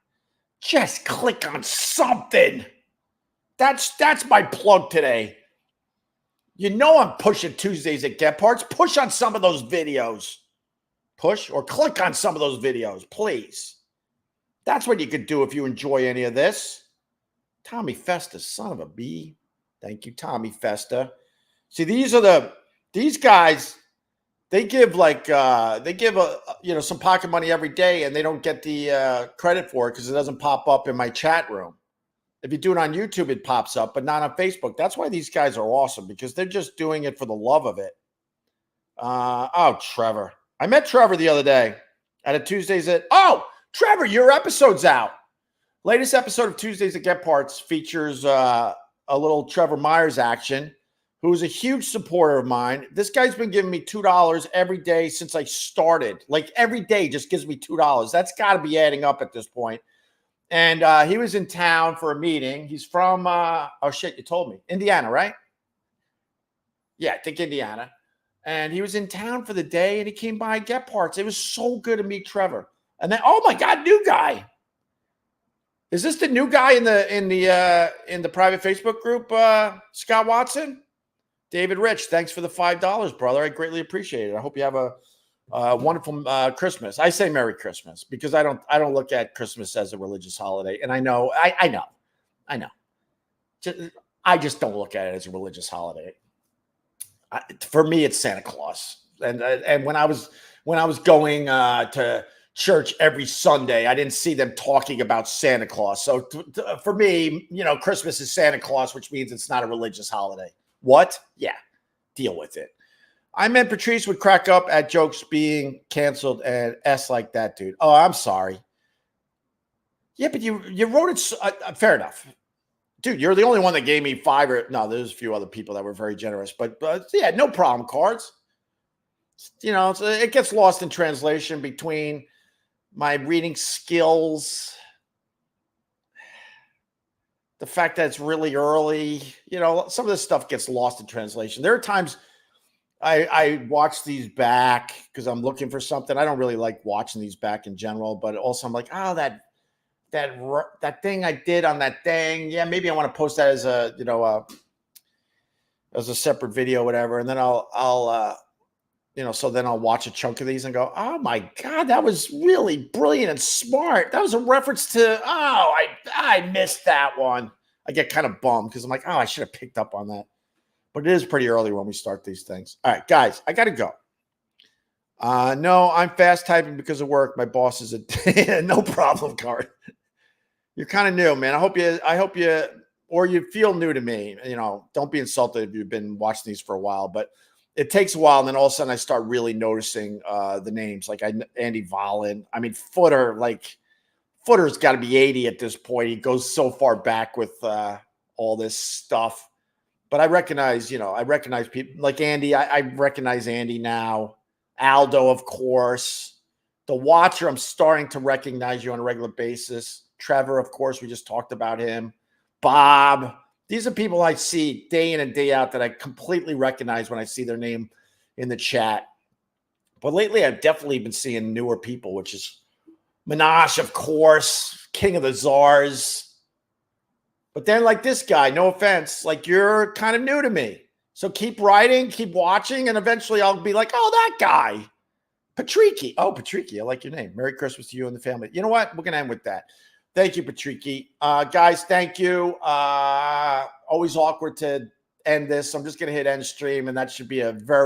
Just click on something. That's my plug today. I'm pushing Tuesdays at Get Parts. Push on some of those videos. Push or click on some of those videos, please. That's what you could do if you enjoy any of this. Tommy Festa, son of a bee. Thank you, Tommy Festa. See, these guys, they give some pocket money every day, and they don't get the credit for it because it doesn't pop up in my chat room. If you do it on YouTube, it pops up, but not on Facebook. That's why these guys are awesome, because they're just doing it for the love of it. Trevor. I met Trevor the other day at a Tuesdays at... Oh, Trevor, your episode's out. Latest episode of Tuesdays at Get Parts features a little Trevor Myers action, who's a huge supporter of mine. This guy's been giving me $2 every day since I started. Like every day just gives me $2. That's got to be adding up at this point. And he was in town for a meeting. He's from, you told me. Indiana, right? Yeah, I think Indiana. And he was in town for the day, and he came by Get Parts. It was so good to meet Trevor. And then, oh my God, new guy. Is this the new guy in the private Facebook group, Scott Watson? David Rich, thanks for the $5, brother. I greatly appreciate it. I hope you have a wonderful Christmas. I say Merry Christmas because I don't look at Christmas as a religious holiday, and I know. I just don't look at it as a religious holiday. For me, it's Santa Claus, and when I was going to church every Sunday, I didn't see them talking about Santa Claus. So for me, Christmas is Santa Claus, which means it's not a religious holiday. What? Yeah, deal with it. I meant Patrice would crack up at jokes being canceled and S like that, dude. Oh, I'm sorry. Yeah, but you wrote it. Fair enough. dude, you're the only one that gave me 5 or no, there's a few other people that were very generous, but yeah, no problem. Cards, it gets lost in translation between my reading skills, the fact that it's really early. Some of this stuff gets lost in translation. There are times I watch these back because I'm looking for something. I don't really like watching these back in general, but also I'm like, oh, that thing I did on that thing. Yeah, maybe I want to post that as a separate video, whatever. And then so then I'll watch a chunk of these and go, oh my God, that was really brilliant and smart. That was a reference to, I missed that one. I get kind of bummed because I'm like, I should have picked up on that. But it is pretty early when we start these things. All right, guys, I got to go. No, I'm fast typing because of work. My boss is no problem, Card. You're kind of new, man. I hope you, or you feel new to me. Don't be insulted if you've been watching these for a while, but it takes a while. And then all of a sudden I start really noticing the names like Andy Volin. I mean, Footer's got to be 80 at this point. He goes so far back with all this stuff. But I recognize people like Andy. I recognize Andy now. Aldo, of course. The Watcher, I'm starting to recognize you on a regular basis. Trevor, of course, we just talked about him. Bob. These are people I see day in and day out that I completely recognize when I see their name in the chat. But lately, I've definitely been seeing newer people, which is Minaj, of course, King of the Czars. But then like this guy, no offense, like you're kind of new to me. So keep writing, keep watching, and eventually I'll be like, oh, that guy. Patricky. Oh, Patricky, I like your name. Merry Christmas to you and the family. You know what? We're going to end with that. Thank you, Patricky. Guys, thank you. Always awkward to end this. I'm just going to hit end stream, and that should be a very